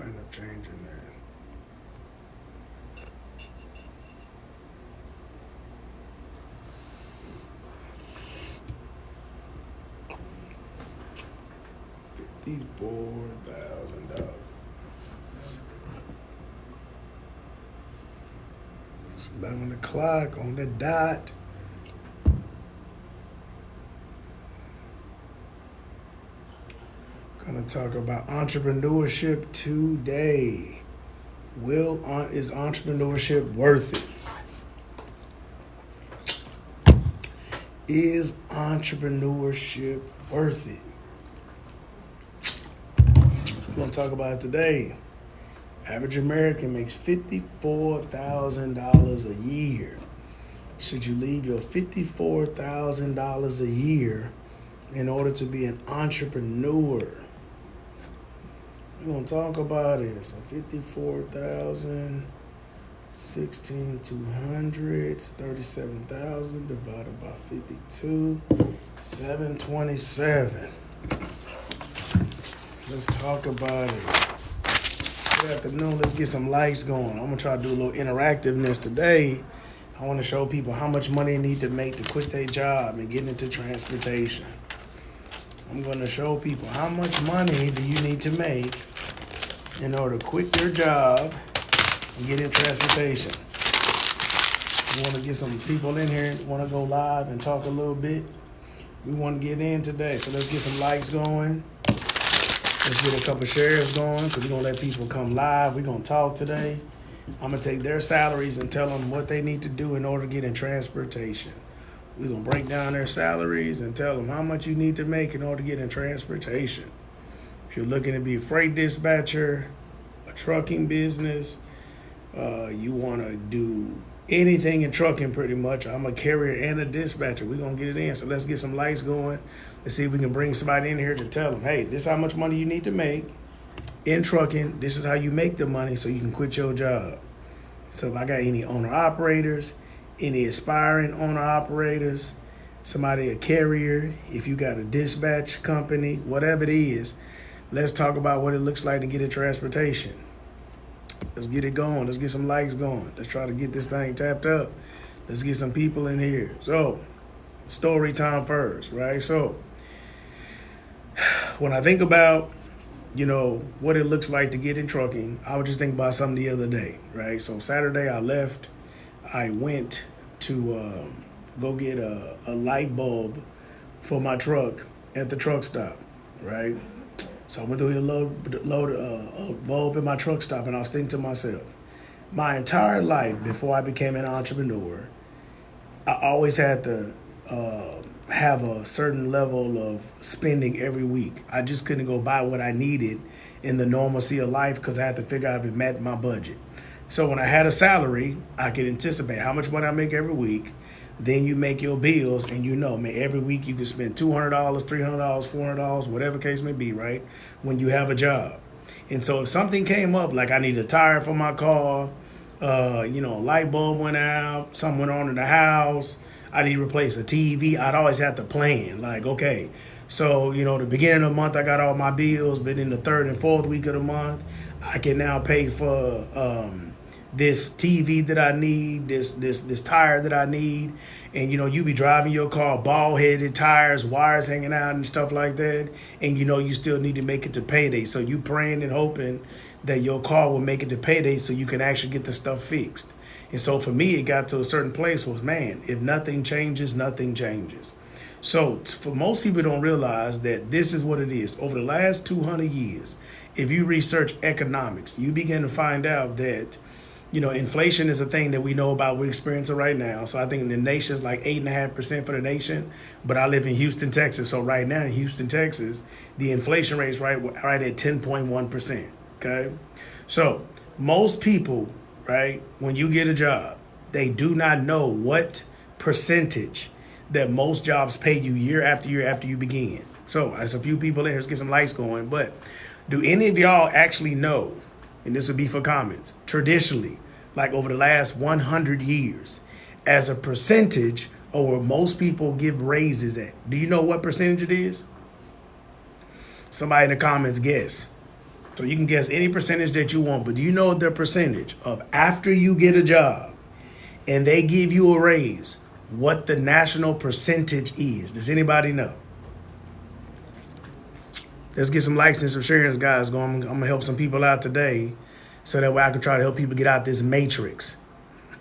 I end up changing that. $54,000. It's 11 o'clock on the dot. Gonna talk about entrepreneurship today. Is entrepreneurship worth it? Is entrepreneurship worth it? We're gonna talk about it today. Average American makes $54,000 a year. Should you leave your $54,000 a year in order to be an entrepreneur? We're gonna talk about it. So 54,000, 16,200, 37,000 divided by 52, 727. Let's talk about it. Good afternoon. Let's get some likes going. I'm gonna try to do a little interactiveness today. I want to show people how much money they need to make to quit their job and get into transportation. I'm going to show people how much money do you need to make in order to quit your job and get in transportation. We want to get some people in here who want to go live and talk a little bit. We want to get in today, so let's get some likes going. Let's get a couple shares going because we're going to let people come live. We're going to talk today. I'm going to take their salaries and tell them what they need to do in order to get in transportation. We're going to break down their salaries and tell them how much you need to make in order to get in transportation. If you're looking to be a freight dispatcher, a trucking business, you want to do anything in trucking pretty much. I'm a carrier and a dispatcher. We're going to get it in. So let's get some lights going. Let's see if we can bring somebody in here to tell them, hey, this is how much money you need to make in trucking. This is how you make the money so you can quit your job. So if I got any owner-operators, any aspiring owner-operators, somebody, a carrier, if you got a dispatch company, whatever it is, let's talk about what it looks like to get in transportation. Let's get it going. Let's get some likes going. Let's try to get this thing tapped up. Let's get some people in here. So, story time first, right? So, when I think about, what it looks like to get in trucking, I was just thinking about something the other day, right? So, Saturday I left. I went to go get a light bulb for my truck at the truck stop, right? So I went to load a bulb in my truck stop, and I was thinking to myself, my entire life before I became an entrepreneur, I always had to have a certain level of spending every week. I just couldn't go buy what I needed in the normalcy of life because I had to figure out if it met my budget. So when I had a salary, I could anticipate how much money I make every week. Then you make your bills, and every week you can spend $200, $300, $400, whatever case may be, right? When you have a job. And so if something came up, like I need a tire for my car, a light bulb went out, something went on in the house, I need to replace a TV, I'd always have to plan. Like, okay, so, the beginning of the month, I got all my bills, but in the third and fourth week of the month, I can now pay for this TV that I need, this tire that I need. And, you be driving your car, bald-headed tires, wires hanging out and stuff like that. And, you still need to make it to payday. So you praying and hoping that your car will make it to payday so you can actually get the stuff fixed. And so for me, it got to a certain place where, man, if nothing changes, nothing changes. So for most people don't realize that this is what it is. Over the last 200 years, if you research economics, you begin to find out that inflation is a thing that we know about. We're experiencing right now. So I think the nation is like 8.5% for the nation. But I live in Houston, Texas. So right now in Houston, Texas, the inflation rate is right at 10.1%. Okay. So most people, right, when you get a job, they do not know what percentage that most jobs pay you year after you begin. So there's a few people in here. Let's get some lights going. But do any of y'all actually know, and this would be for comments, traditionally, like over the last 100 years, as a percentage of where most people give raises at? Do you know what percentage it is? Somebody in the comments guess. So you can guess any percentage that you want, but do you know the percentage of after you get a job and they give you a raise, what the national percentage is? Does anybody know? Let's get some likes and some shares, guys. I'm gonna help some people out today, so that way I can try to help people get out this matrix.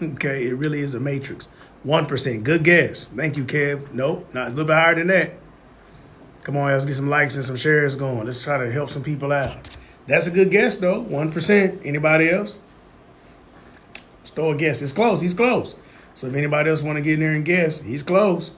Okay, it really is a matrix. 1%. Good guess. Thank you, Kev. Nope, not a little bit higher than that. Come on, let's get some likes and some shares going. Let's try to help some people out. That's a good guess, though. 1%. Anybody else? Let's throw a guess. It's close. He's close. So if anybody else want to get in there and guess, he's close.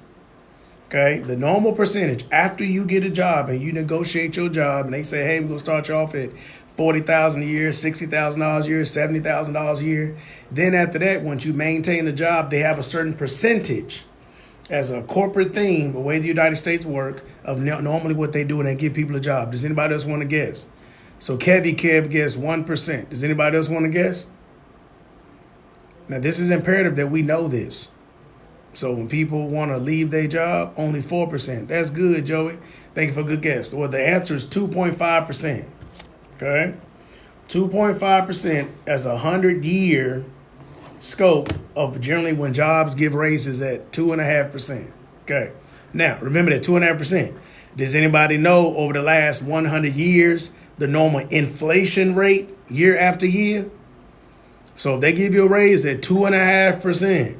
Okay, the normal percentage after you get a job and you negotiate your job and they say, hey, we're going to start you off at $40,000 a year, $60,000 a year, $70,000 a year. Then after that, once you maintain the job, they have a certain percentage as a corporate thing, the way the United States work, of normally what they do when they give people a job. Does anybody else want to guess? So Kev guessed 1%. Does anybody else want to guess? Now, this is imperative that we know this. So when people want to leave their job, only 4%. That's good, Joey. Thank you for a good guess. Well, the answer is 2.5%. Okay? 2.5% as a 100-year scope of generally when jobs give raises at 2.5%. Okay. Now, remember that 2.5%. Does anybody know over the last 100 years, the normal inflation rate year after year? So if they give you a raise at 2.5%,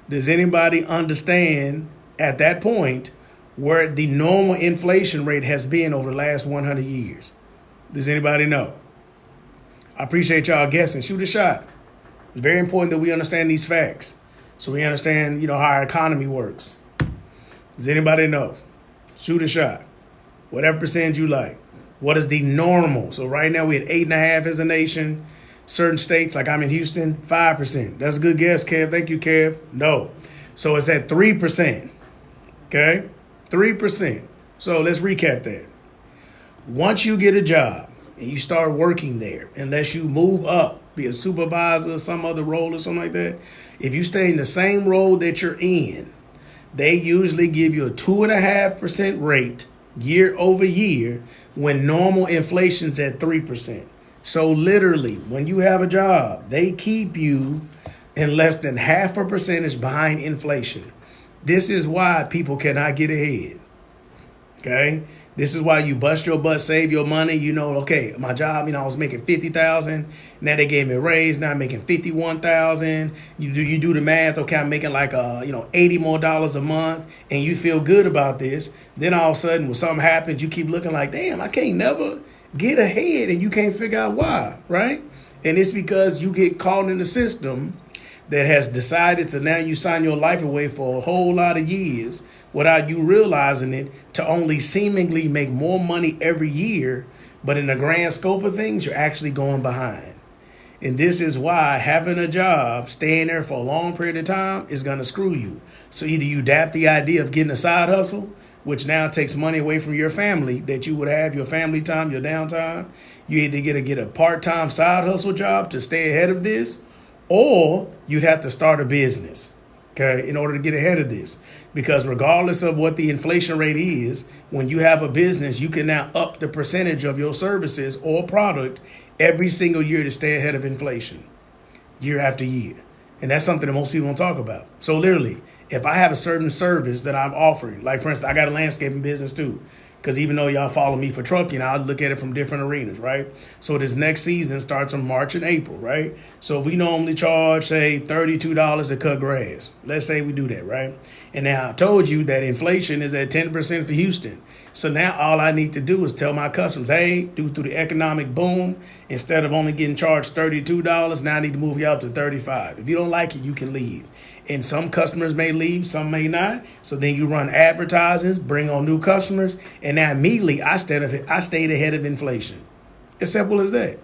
does anybody understand at that point where the normal inflation rate has been over the last 100 years? Does anybody know? I appreciate y'all guessing. Shoot a shot. It's very important that we understand these facts so we understand, how our economy works. Does anybody know? Shoot a shot. Whatever percentage you like. What is the normal? So right now we're at 8.5% as a nation. Certain states, like I'm in Houston, 5%. That's a good guess, Kev. Thank you, Kev. No. So it's at 3%. Okay? 3%. So let's recap that. Once you get a job and you start working there, unless you move up, be a supervisor or some other role or something like that, if you stay in the same role that you're in, they usually give you a 2.5% rate year over year when normal inflation's at 3%. So literally, when you have a job, they keep you in less than 0.5% behind inflation. This is why people cannot get ahead. Okay? This is why you bust your butt, save your money. Okay, my job, I was making $50,000. Now they gave me a raise. Now I'm making $51,000. You do the math. Okay, I'm making like $80 more a month, and you feel good about this. Then all of a sudden, when something happens, you keep looking like, damn, I can't never get ahead, and you can't figure out why, right? And it's because you get caught in the system that has decided to now you sign your life away for a whole lot of years without you realizing it, to only seemingly make more money every year, but in the grand scope of things, you're actually going behind. And this is why having a job, staying there for a long period of time is going to screw you. So either you adapt the idea of getting a side hustle, which now takes money away from your family that you would have, your family time, your downtime. You either get a part-time side hustle job to stay ahead of this, or you'd have to start a business, okay, in order to get ahead of this. Because regardless of what the inflation rate is, when you have a business, you can now up the percentage of your services or product every single year to stay ahead of inflation, year after year. And that's something that most people don't talk about. So literally, if I have a certain service that I'm offering, like for instance, I got a landscaping business too, because even though y'all follow me for trucking, I'll look at it from different arenas, right? So this next season starts in March and April, right? So we normally charge, say, $32 to cut grass. Let's say we do that, right? And now I told you that inflation is at 10% for Houston. So now all I need to do is tell my customers, hey, due to the economic boom, instead of only getting charged $32, now I need to move you up to $35. If you don't like it, you can leave. And some customers may leave, some may not. So then you run advertisements, bring on new customers, and now immediately I stayed ahead of inflation. As simple as that.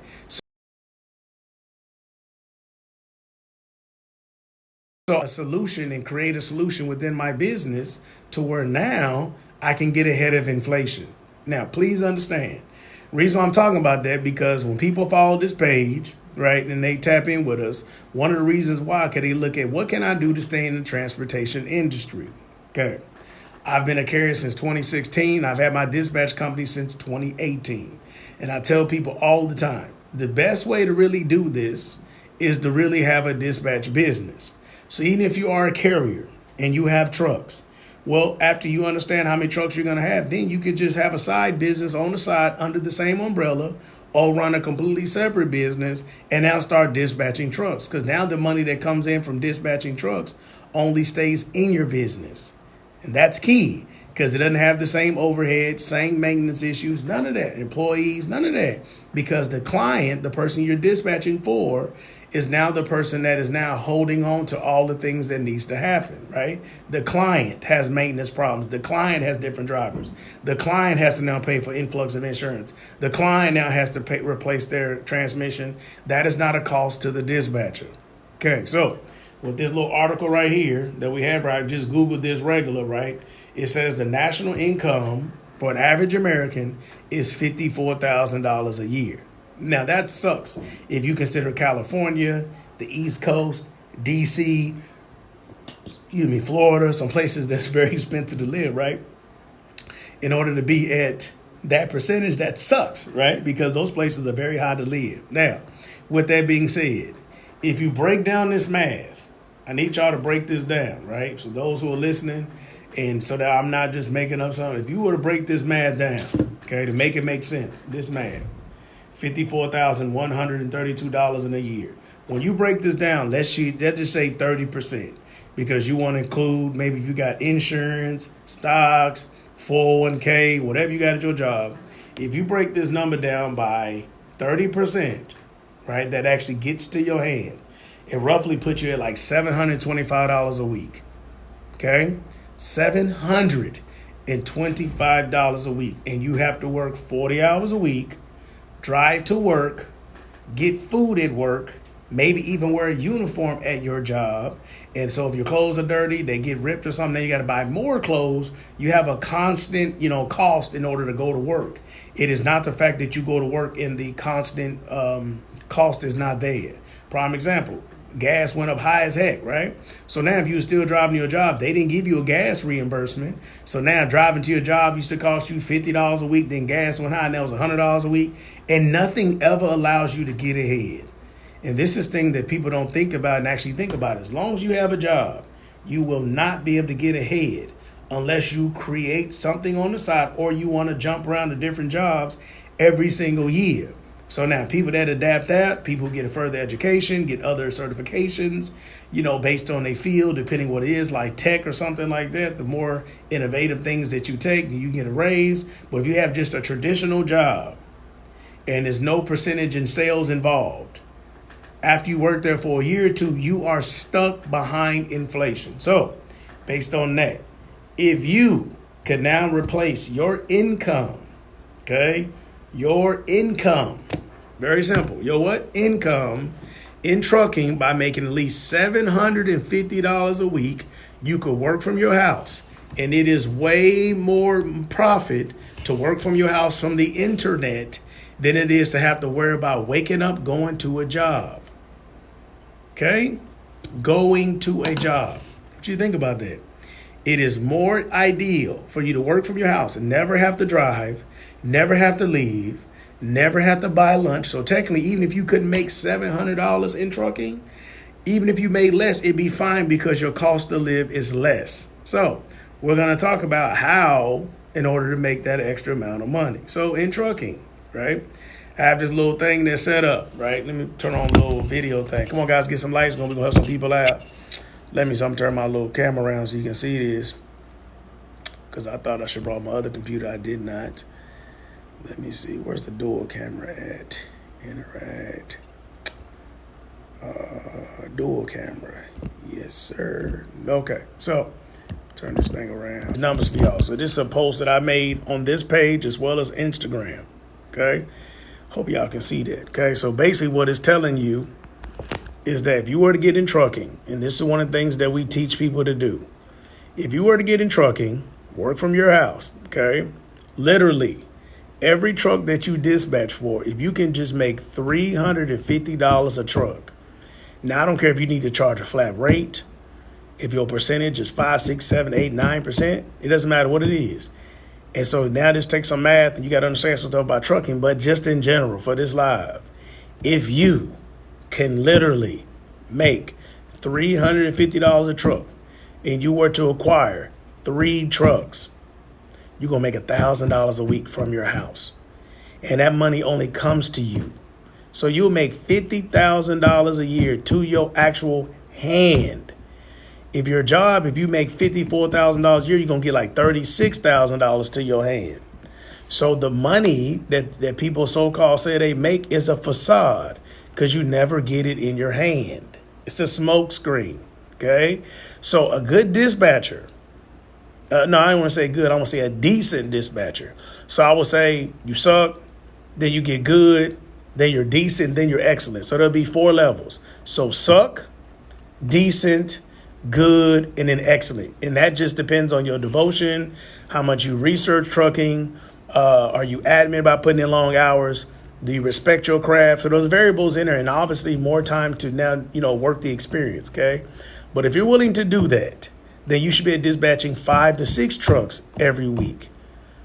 So a solution and create a solution within my business to where now I can get ahead of inflation. Now, please understand. Reason why I'm talking about that, because when people follow this page, right, and they tap in with us, one of the reasons why, can they look at what can I do to stay in the transportation industry? Okay. I've been a carrier since 2016. I've had my dispatch company since 2018. And I tell people all the time, the best way to really do this is to really have a dispatch business. So even if you are a carrier and you have trucks, well, after you understand how many trucks you're going to have, then you could just have a side business on the side under the same umbrella, or run a completely separate business and now start dispatching trucks. Because now the money that comes in from dispatching trucks only stays in your business. And that's key, because it doesn't have the same overhead, same maintenance issues, none of that. Employees, none of that. Because the client, the person you're dispatching for, is now the person that is now holding on to all the things that needs to happen, right? The client has maintenance problems. The client has different drivers. The client has to now pay for influx of insurance. The client now has to replace their transmission. That is not a cost to the dispatcher. Okay, so with this little article right here that we have, right, just Googled this regular, right? It says the national income for an average American is $54,000 a year. Now, that sucks if you consider California, the East Coast, D.C., Florida, some places that's very expensive to live, right? In order to be at that percentage, that sucks, right? Because those places are very high to live. Now, with that being said, if you break down this math, I need y'all to break this down, right? So those who are listening, and so that I'm not just making up something, if you were to break this math down, okay, to make it make sense, this math, $54,132 in a year. When you break this down, let's just say 30%, because you want to include maybe if you got insurance, stocks, 401k, whatever you got at your job. If you break this number down by 30%, right, that actually gets to your hand, it roughly puts you at like $725 a week. Okay? $725 a week. And you have to work 40 hours a week, drive to work, get food at work, maybe even wear a uniform at your job. And so if your clothes are dirty, they get ripped or something, then you got to buy more clothes. You have a constant, cost in order to go to work. It is not the fact that you go to work and the constant cost is not there. Prime example, gas went up high as heck, right? So now if you were still driving to your job, they didn't give you a gas reimbursement. So now driving to your job used to cost you $50 a week, then gas went high and that was $100 a week. And nothing ever allows you to get ahead. And this is thing that people don't think about and actually think about. As long as you have a job, you will not be able to get ahead unless you create something on the side or you want to jump around to different jobs every single year. So now people that adapt that, people get a further education, get other certifications, based on their field, depending what it is, like tech or something like that. The more innovative things that you take, you get a raise. But if you have just a traditional job and there's no percentage in sales involved, after you work there for a year or two, you are stuck behind inflation. So based on that, if you can now replace your income, okay, your income, very simple, your what? Income in trucking by making at least $750 a week, you could work from your house. And it is way more profit to work from your house from the internet than it is to have to worry about waking up, going to a job. Okay? Going to a job. What do you think about that? It is more ideal for you to work from your house and never have to drive, never have to leave, never have to buy lunch. So technically, even if you couldn't make $700 in trucking, even if you made less, it'd be fine because your cost to live is less. So we're going to talk about how in order to make that extra amount of money. So in trucking, right? I have this little thing that's set up, right? Let me turn on a little video thing. Come on, guys, get some lights. We're going to help some people out. I'm turn my little camera around so you can see this. Because I thought I should brought my other computer. I did not. Let me see. Where's the dual camera at? Interact. Dual camera. Yes, sir. Okay. So turn this thing around. Numbers for y'all. So this is a post that I made on this page as well as Instagram. Okay. Hope y'all can see that. Okay. So basically what it's telling you is that if you were to get in trucking, and this is one of the things that we teach people to do. If you were to get in trucking, work from your house. Okay. Literally every truck that you dispatch for, if you can just make $350 a truck. Now, I don't care if you need to charge a flat rate. if your percentage is 5, 6, 7, 8, 9%, it doesn't matter what it is. And so now this takes some math and you got to understand some stuff about trucking, but just in general for this live, if you can literally make $350 a truck and you were to acquire 3 trucks, you're going to make $1,000 a week from your house. And that money only comes to you. So you'll make $50,000 a year to your actual hand. If your job, if you make $54,000 a year, you're going to get like $36,000 to your hand. So the money that people so-called say they make is a facade because you never get it in your hand. It's a smoke screen, okay? So a good dispatcher, no, I don't want to say good. I want to say a decent dispatcher. So I would say you suck, then you get good, then you're decent, then you're excellent. So there'll be 4 levels. So suck, decent, good, and then excellent. And that just depends on your devotion, how much you research trucking. Are you adamant about putting in long hours? Do you respect your craft? So those variables in there, and obviously more time to now, work the experience, okay? But if you're willing to do that, then you should be dispatching 5 to 6 trucks every week.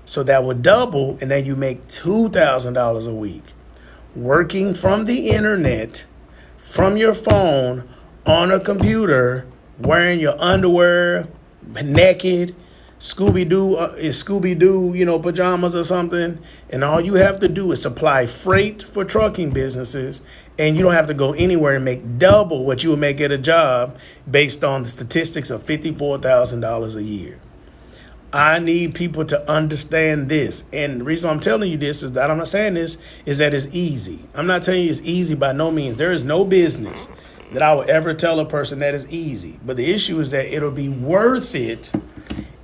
So that would double, and then you make $2,000 a week. Working from the internet, from your phone, on a computer, wearing your underwear, naked, Scooby-Doo, pajamas or something. And all you have to do is supply freight for trucking businesses. And you don't have to go anywhere and make double what you would make at a job based on the statistics of $54,000 a year. I need people to understand this. And the reason I'm telling you this is that I'm not saying this is that it's easy. I'm not telling you it's easy by no means. There is no business that I would ever tell a person that is easy. But the issue is that it'll be worth it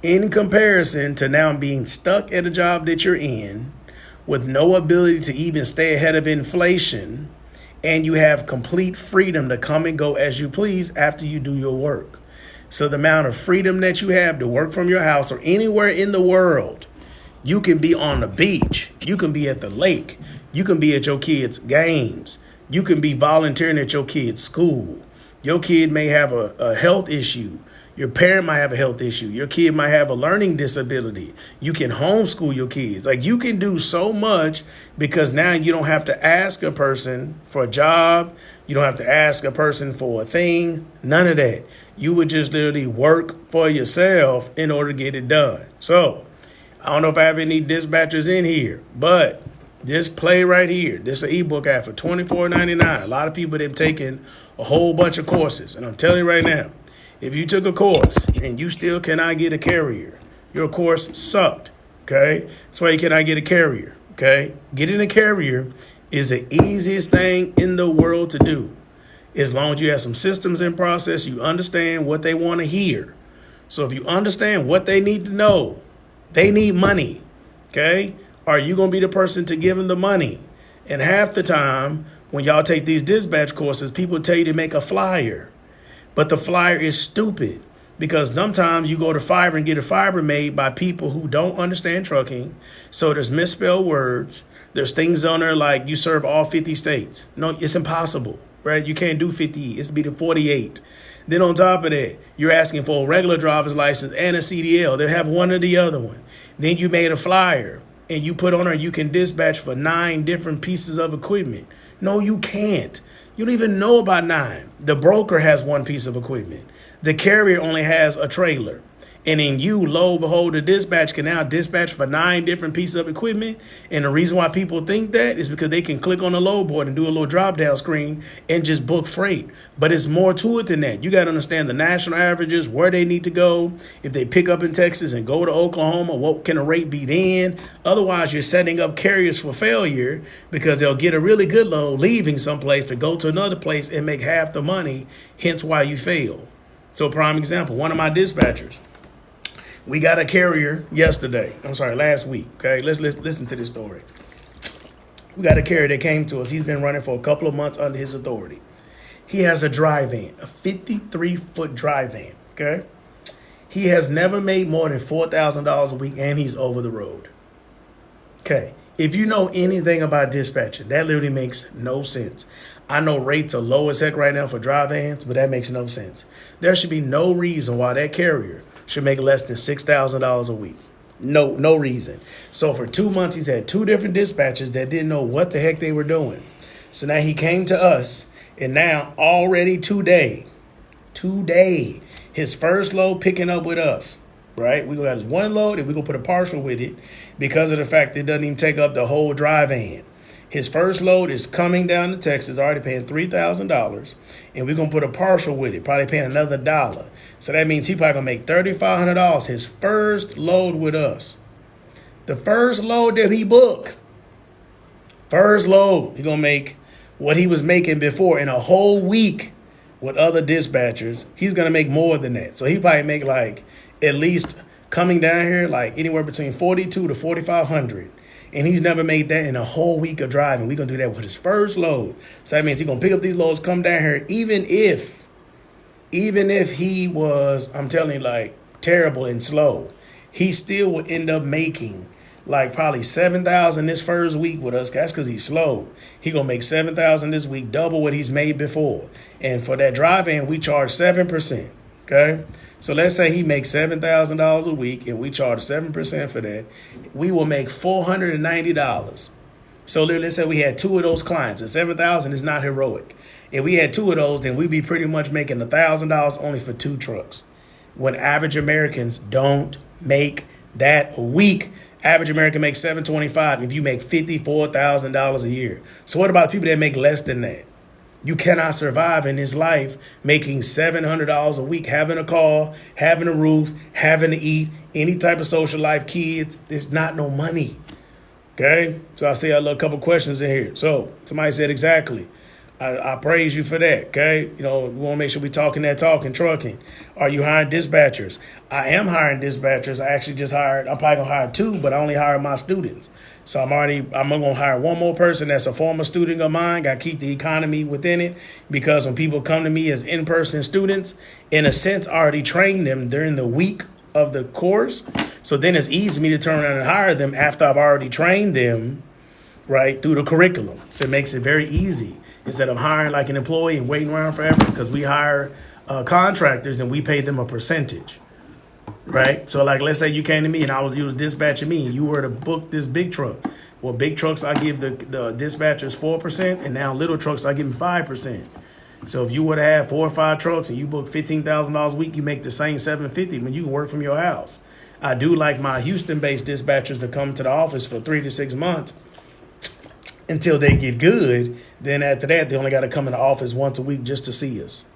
in comparison to now being stuck at a job that you're in with no ability to even stay ahead of inflation, and you have complete freedom to come and go as you please after you do your work. So the amount of freedom that you have to work from your house or anywhere in the world, you can be on the beach, you can be at the lake, you can be at your kids' games, you can be volunteering at your kid's school. Your kid may have a health issue. Your parent might have a health issue. Your kid might have a learning disability. You can homeschool your kids. Like, you can do so much because now you don't have to ask a person for a job. You don't have to ask a person for a thing. None of that. You would just literally work for yourself in order to get it done. So I don't know if I have any dispatchers in here, but this play right here, this is an ebook app for $24.99. A lot of people have taken a whole bunch of courses. And I'm telling you right now, if you took a course and you still cannot get a carrier, your course sucked, okay? That's why you cannot get a carrier, okay? Getting a carrier is the easiest thing in the world to do. As long as you have some systems in process, you understand what they want to hear. So if you understand what they need to know, they need money, okay? Are you going to be the person to give them the money? And half the time, when y'all take these dispatch courses, people tell you to make a flyer. But the flyer is stupid because sometimes you go to Fiverr and get a Fiverr made by people who don't understand trucking. So there's misspelled words. There's things on there like you serve all 50 states. No, it's impossible, right? You can't do 50. It's be the 48. Then on top of that, you're asking for a regular driver's license and a CDL. They'll have one or the other one. Then you made a flyer and you put on there you can dispatch for 9 different pieces of equipment. No, you can't. You don't even know about 9. The broker has 1 piece of equipment. The carrier only has a trailer. And then you, lo and behold, the dispatch can now dispatch for 9 different pieces of equipment. And the reason why people think that is because they can click on the load board and do a little drop down screen and just book freight. But it's more to it than that. You got to understand the national averages, where they need to go. If they pick up in Texas and go to Oklahoma, what can the rate be then? Otherwise, you're setting up carriers for failure because they'll get a really good load leaving someplace to go to another place and make half the money, hence why you fail. So prime example, one of my dispatchers, we got a carrier last week. Okay, let's listen to this story. We got a carrier that came to us. He's been running for a couple of months under his authority. He has a dry van, a 53-foot dry van. Okay, he has never made more than $4,000 a week, and he's over the road. Okay, If you know anything about dispatching, that literally makes no sense. I know rates are low as heck right now for dry vans, but that makes no sense. There should be no reason why that carrier should make less than $6,000 a week. No reason. So for 2 months, he's had two different dispatchers that didn't know what the heck they were doing. So now he came to us, and now already today, his first load picking up with us, right? We got his one load and we're going to put a partial with it because of the fact it doesn't even take up the whole dry van. His first load is coming down to Texas, already paying $3,000, and we're going to put a partial with it, probably paying another $1. So that means he probably going to make $3,500 his first load with us. The first load that he booked, he's going to make what he was making before in a whole week with other dispatchers. He's going to make more than that. So he probably make like at least coming down here like anywhere between 42 to 4,500. And he's never made that in a whole week of driving. We're going to do that with his first load. So that means he's going to pick up these loads, come down here, even if he was, I'm telling you, like terrible and slow, he still would end up making like probably $7,000 this first week with us. That's because he's slow. He going to make $7,000 this week, double what he's made before. And for that drive in, we charge 7%. Okay. So let's say he makes $7,000 a week and we charge 7% for that. We will make $490. So let's say we had two of those clients, and $7,000 is not heroic. If we had two of those, then we'd be pretty much making $1,000 only for two trucks. When average Americans don't make that a week, average American makes $725 if you make $54,000 a year. So what about people that make less than that? You cannot survive in this life making $700 a week, having a car, having a roof, having to eat, any type of social life, kids. It's not no money. Okay? So I see a little couple questions in here. So somebody said exactly. I praise you for that, okay? You know, we want to make sure we're talking that talk and trucking. Are you hiring dispatchers? I am hiring dispatchers. I actually just hired, I'm probably going to hire two, but I only hire my students. So I'm going to hire one more person that's a former student of mine. Got to keep the economy within it, because when people come to me as in-person students, in a sense, I already trained them during the week of the course. So then it's easy for me to turn around and hire them after I've already trained them, right, through the curriculum. So it makes it very easy instead of hiring like an employee and waiting around forever, because we hire contractors and we pay them a percentage. Right. So like, let's say you came to me and you was dispatching me and you were to book this big truck. Well, big trucks, I give the dispatchers 4%, and now little trucks, I give them 5%. So if you were to have 4 or 5 trucks and you book $15,000 a week, you make the same $750 when you can work from your house. I do like my Houston-based dispatchers to come to the office for 3 to 6 months until they get good. Then after that, they only got to come in the office once a week just to see us.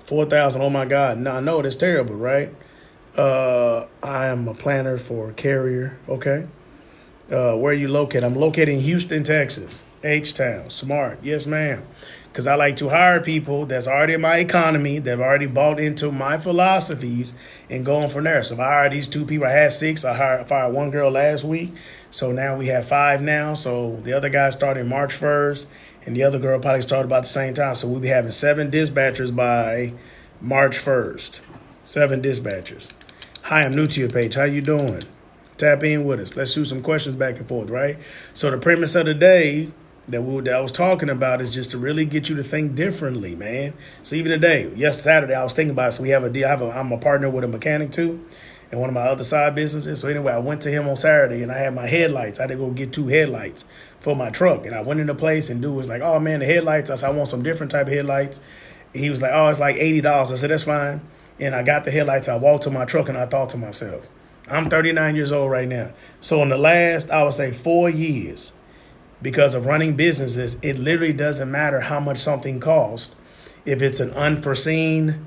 4,000. Oh my God. No, I know that's terrible, right? I am a planner for a carrier. Okay. Where are you located? I'm located in Houston, Texas. H-Town. Smart. Yes, ma'am. Because I like to hire people that's already in my economy, that have already bought into my philosophies, and going from there. So if I hire these 2 people, I had 6. I fired 1 girl last week. So now we have 5 now. So the other guy started March 1st. And the other girl probably started about the same time. So we'll be having 7 dispatchers by March 1st. 7 dispatchers. Hi, I'm new to your page. How you doing? Tap in with us. Let's shoot some questions back and forth, right? So the premise of the day that I was talking about is just to really get you to think differently, man. So even today, Saturday, I was thinking about it. So we have a deal. I'm a partner with a mechanic too, and one of my other side businesses. So anyway, I went to him on Saturday and I had my headlights. I had to go get 2 headlights for my truck. And I went into place and dude was like, oh man, the headlights. I said, I want some different type of headlights. He was like, oh, it's like $80. I said, that's fine. And I got the headlights. I walked to my truck and I thought to myself, I'm 39 years old right now. So in the last, I would say 4 years, because of running businesses, it literally doesn't matter how much something costs. If it's an unforeseen,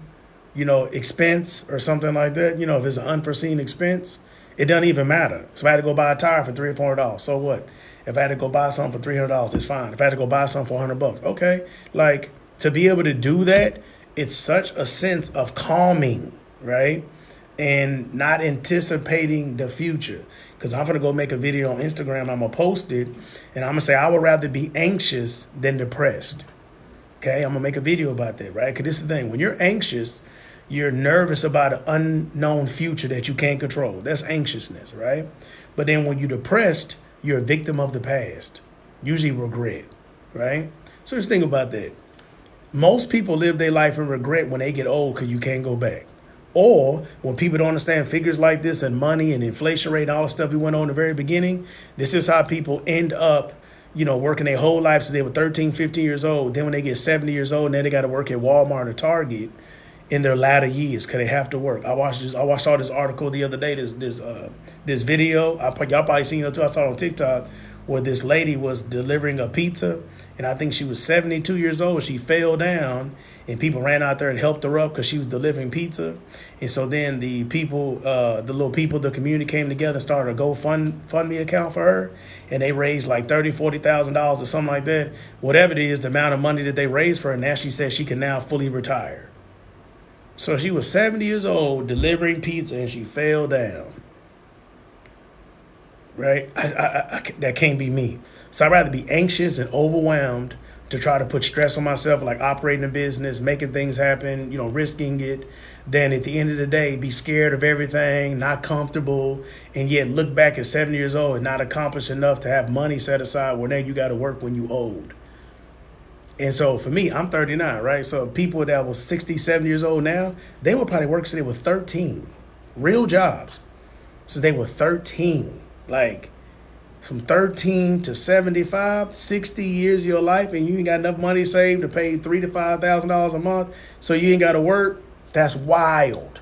expense or something like that, if it's an unforeseen expense, it doesn't even matter. So if I had to go buy a tire for $300 or $400, so what? If I had to go buy something for $300, it's fine. If I had to go buy something for $100, okay. Like, to be able to do that, it's such a sense of calming, right? And not anticipating the future. Because I'm going to go make a video on Instagram. I'm going to post it. And I'm going to say I would rather be anxious than depressed. Okay, I'm going to make a video about that, right? Because this is the thing. When you're anxious, you're nervous about an unknown future that you can't control. That's anxiousness, right? But then when you're depressed, you're a victim of the past, usually regret, right? So just think about that. Most people live their life in regret when they get old because you can't go back. Or when people don't understand figures like this and money and inflation rate and all the stuff we went on in the very beginning, this is how people end up, working their whole life since they were 13, 15 years old. Then when they get 70 years old, then they got to work at Walmart or Target in their latter years because they have to work. I saw this article the other day, this video. Y'all probably seen it too. I saw it on TikTok where this lady was delivering a pizza, and I think she was 72 years old. She fell down, and people ran out there and helped her up because she was delivering pizza. And so then the community came together and started a GoFundMe account for her, and they raised like $30,000-$40,000 or something like that. Whatever it is, the amount of money that they raised for her, and now she said she can now fully retire. So she was 70 years old delivering pizza, and she fell down. Right? That can't be me. So I'd rather be anxious and overwhelmed to try to put stress on myself, like operating a business, making things happen, risking it, than at the end of the day be scared of everything, not comfortable, and yet look back at 70 years old and not accomplish enough to have money set aside where now you got to work when you old. And so for me, I'm 39, right? So people that were 60, 70 years old now, they would probably work since they were 13. Real jobs since they were 13. Like from 13 to 75, 60 years of your life, and you ain't got enough money saved to pay $3,000 to $5,000 a month, so you ain't got to work. That's wild.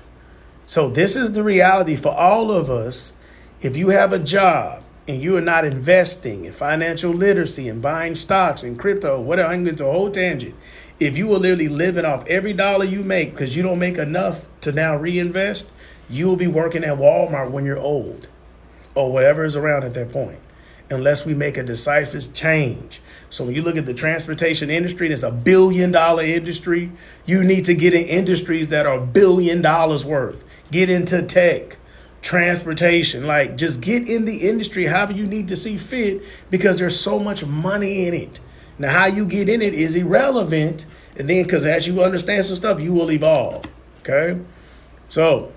So this is the reality for all of us. If you have a job and you are not investing in financial literacy and buying stocks and crypto, whatever, I'm going to a whole tangent. If you are literally living off every dollar you make because you don't make enough to now reinvest, you will be working at Walmart when you're old or whatever is around at that point, unless we make a decisive change. So when you look at the transportation industry, and it's $1 billion industry, you need to get in industries that are $1 billion worth. Get into tech, transportation, like just get in the industry however you need to see fit, because there's so much money in it. Now, how you get in it is irrelevant. And then, because as you understand some stuff, you will evolve. Okay. So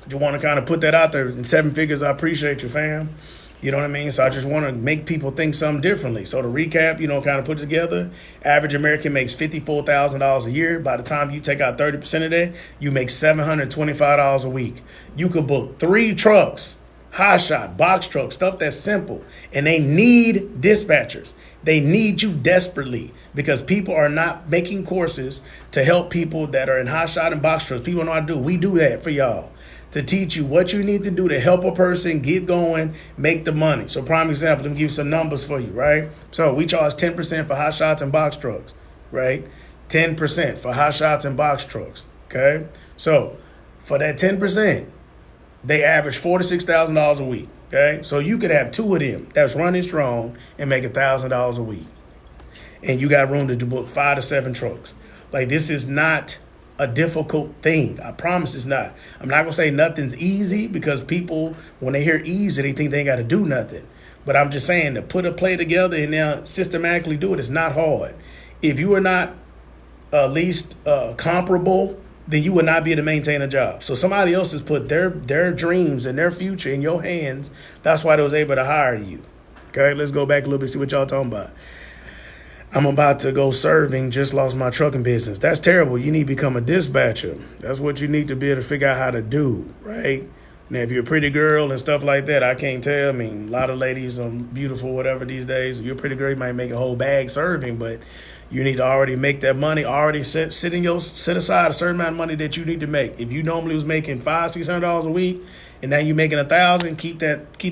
you want to kind of put that out there in 7 figures. I appreciate you, fam. You know what I mean? So I just want to make people think something differently. So to recap, kind of put it together, average American makes $54,000 a year. By the time you take out 30% of that, you make $725 a week. You could book 3 trucks, high shot, box trucks, stuff that's simple. And they need dispatchers. They need you desperately, because people are not making courses to help people that are in high shot and box trucks. People know how to do. We do that for y'all, to teach you what you need to do to help a person get going, make the money. So prime example, let me give you some numbers for you, right? So we charge 10% for high shots and box trucks, right? 10% for high shots and box trucks, okay? So for that 10%, they average $4,000 to $6,000 a week, okay? So you could have 2 of them that's running strong and make $1,000 a week. And you got room to book 5 to 7 trucks. Like, this is not a difficult thing. I promise it's not. I'm not going to say nothing's easy, because people, when they hear easy, they think they ain't got to do nothing. But I'm just saying, to put a play together and now systematically do it is not hard. If you are not at least comparable, then you would not be able to maintain a job. So somebody else has put their dreams and their future in your hands. That's why they was able to hire you. Okay, let's go back a little bit, see what y'all talking about. I'm about to go serving, just lost my trucking business. That's terrible. You need to become a dispatcher. That's what you need to be able to figure out how to do, right? Now, if you're a pretty girl and stuff like that, I can't tell. I mean, a lot of ladies are beautiful, whatever, these days. If you're a pretty girl, you might make a whole bag serving, but you need to already make that money, already set aside a certain amount of money that you need to make. If you normally was making $500-$600 a week, and now you're making $1,000, keep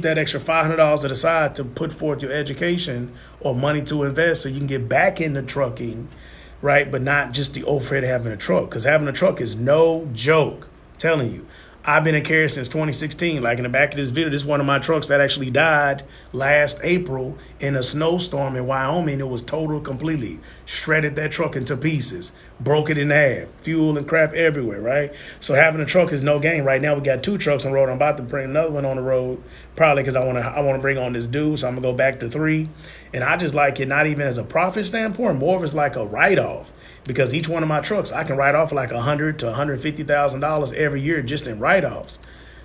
that extra $500 to the side to put forth your education or money to invest, so you can get back into trucking, right? But not just the overhead of having a truck, because having a truck is no joke. I'm telling you, I've been a carrier since 2016. Like in the back of this video, this is one of my trucks that actually died last April in a snowstorm in Wyoming. It was total, completely shredded that truck into pieces, broke it in half, fuel and crap everywhere, right? So having a truck is no game. Right now we got 2 trucks on the road. I'm about to bring another one on the road, probably because I want to bring on this dude. So I'm gonna go back to 3. And I just like it, not even as a profit standpoint, more of it's like a write-off. Because each one of my trucks, I can write off like $100,000 to $150,000 every year just in write-offs.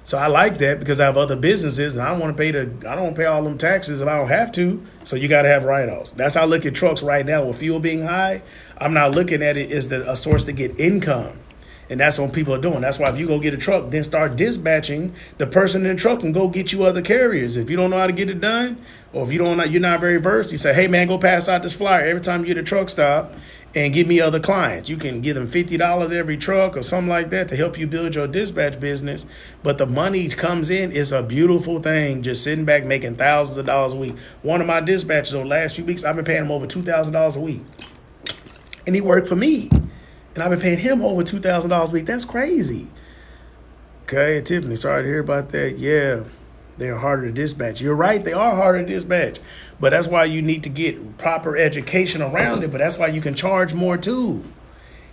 So I like that because I have other businesses and I don't want to pay all them taxes if I don't have to. So you got to have write-offs. That's how I look at trucks right now with fuel being high. I'm not looking at it as a source to get income. And that's what people are doing. That's why if you go get a truck, then start dispatching the person in the truck and go get you other carriers. If you don't know how to get it done, or if you're not very versed, you say, hey man, go pass out this flyer every time you get a truck stop and give me other clients. You can give them $50 every truck or something like that to help you build your dispatch business. But the money comes in. It's a beautiful thing, just sitting back making thousands of dollars a week. One of my dispatchers over the last few weeks, I've been paying him over $2,000 a week. And he worked for me. And I've been paying him over $2,000 a week. That's crazy. Okay, Tiffany, sorry to hear about that. Yeah, they're harder to dispatch. You're right, they are harder to dispatch. But that's why you need to get proper education around it. But that's why you can charge more too.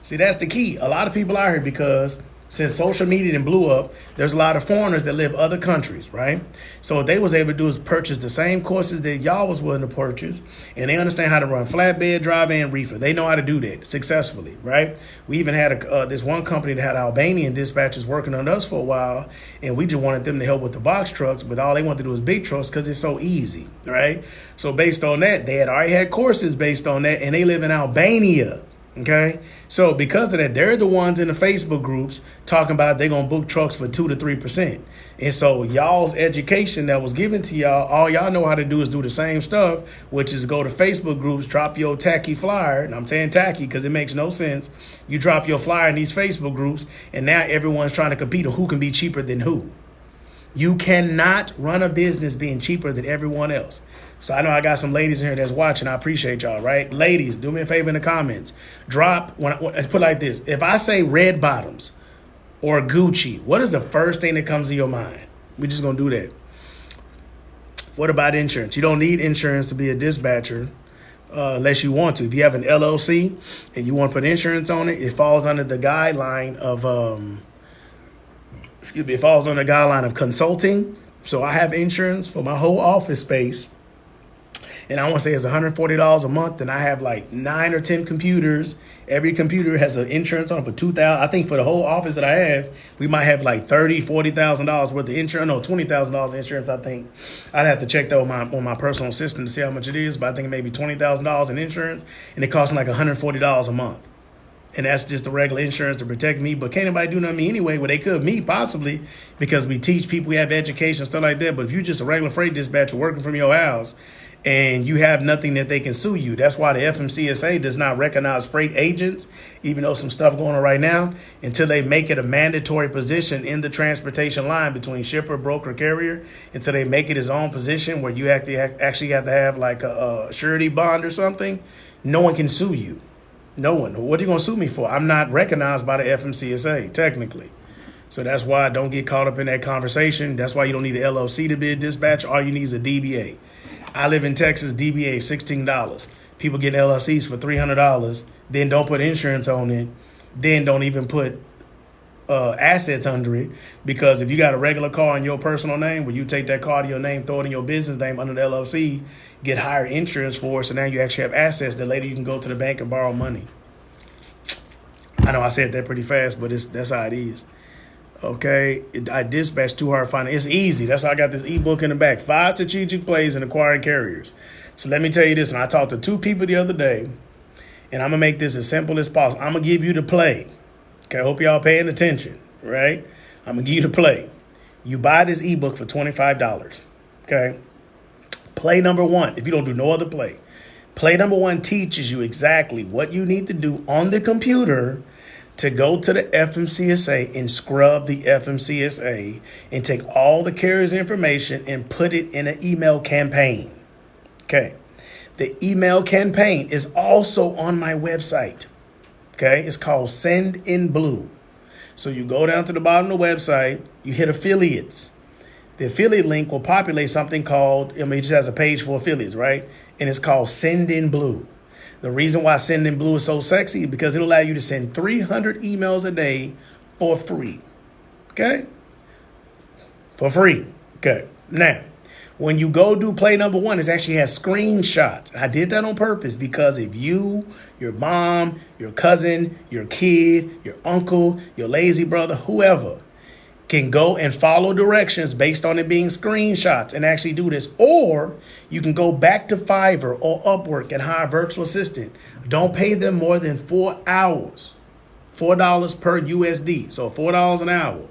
See, that's the key. A lot of people out here, because since social media and blew up, there's a lot of foreigners that live other countries, right? So what they was able to do is purchase the same courses that y'all was willing to purchase, and they understand how to run flatbed, drive, and reefer. They know how to do that successfully, right? We even had this one company that had Albanian dispatchers working on us for a while, and we just wanted them to help with the box trucks, but all they wanted to do was big trucks because it's so easy, right? So based on that, they had already had courses based on that, and they live in Albania. Okay, so because of that, they're the ones in the Facebook groups talking about they're going to book trucks for 2 to 3%. And so y'all's education that was given to y'all, all y'all know how to do is do the same stuff, which is go to Facebook groups, drop your tacky flyer. And I'm saying tacky because it makes no sense. You drop your flyer in these Facebook groups, and now everyone's trying to compete on who can be cheaper than who. You cannot run a business being cheaper than everyone else. So I know I got some ladies in here that's watching. I appreciate y'all, right? Ladies, do me a favor in the comments. Drop, put it like this. If I say red bottoms or Gucci, what is the first thing that comes to your mind? We're just going to do that. What about insurance? You don't need insurance to be a dispatcher unless you want to. If you have an LLC and you want to put insurance on it, it falls under the guideline of, it falls under the guideline of consulting. So I have insurance for my whole office space. And I want to say it's $140 a month, and I have like 9 or 10 computers. Every computer has an insurance on for $2,000. I think for the whole office that I have, we might have like $30,000-$40,000 worth of insurance. No, $20,000 insurance. I think I'd have to check that on my personal assistant to see how much it is, but I think maybe $20,000 in insurance, and it costs like $140 a month. And that's just the regular insurance to protect me. But can't anybody do nothing to me anyway? Well, they could, me possibly, because we teach people, we have education, stuff like that. But if you're just a regular freight dispatcher working from your house, and you have nothing that they can sue you. That's why the FMCSA does not recognize freight agents, even though some stuff going on right now, until they make it a mandatory position in the transportation line between shipper, broker, carrier, until they make it his own position where you actually have to have like a surety bond or something. No one can sue you. No one. What are you going to sue me for? I'm not recognized by the FMCSA, technically. So that's why I don't get caught up in that conversation. That's why you don't need an LLC to be a dispatcher. All you need is a DBA. I live in Texas, DBA $16. People get LLCs for $300, then don't put insurance on it, then don't even put assets under it. Because if you got a regular car in your personal name, where you take that car to your name, throw it in your business name under the LLC, get higher insurance for it, so now you actually have assets that later you can go to the bank and borrow money. I know I said that pretty fast, but that's how it is. Okay, I dispatch too hard to find. It's easy. That's why I got this ebook in the back. 5 strategic plays in acquiring carriers. So let me tell you this. And I talked to 2 people the other day, and I'm going to make this as simple as possible. I'm going to give you the play. Okay, I hope y'all paying attention, right? I'm going to give you the play. You buy this ebook for $25, okay? Play number 1, if you don't do no other play. Play number 1 teaches you exactly what you need to do on the computer to go to the FMCSA and scrub the FMCSA and take all the carrier's information and put it in an email campaign. Okay. The email campaign is also on my website. Okay. It's called Send in Blue. So you go down to the bottom of the website, you hit affiliates. The affiliate link will populate something called, it just has a page for affiliates, right? And it's called Send in Blue. The reason why Send in Blue is so sexy is because it'll allow you to send 300 emails a day for free. Okay? For free. Okay. Now, when you go do play number 1, it actually has screenshots. I did that on purpose because if you, your mom, your cousin, your kid, your uncle, your lazy brother, whoever, can go and follow directions based on it being screenshots and actually do this. Or you can go back to Fiverr or Upwork and hire a virtual assistant. Don't pay them more than 4 hours, $4 per USD. So $4 an hour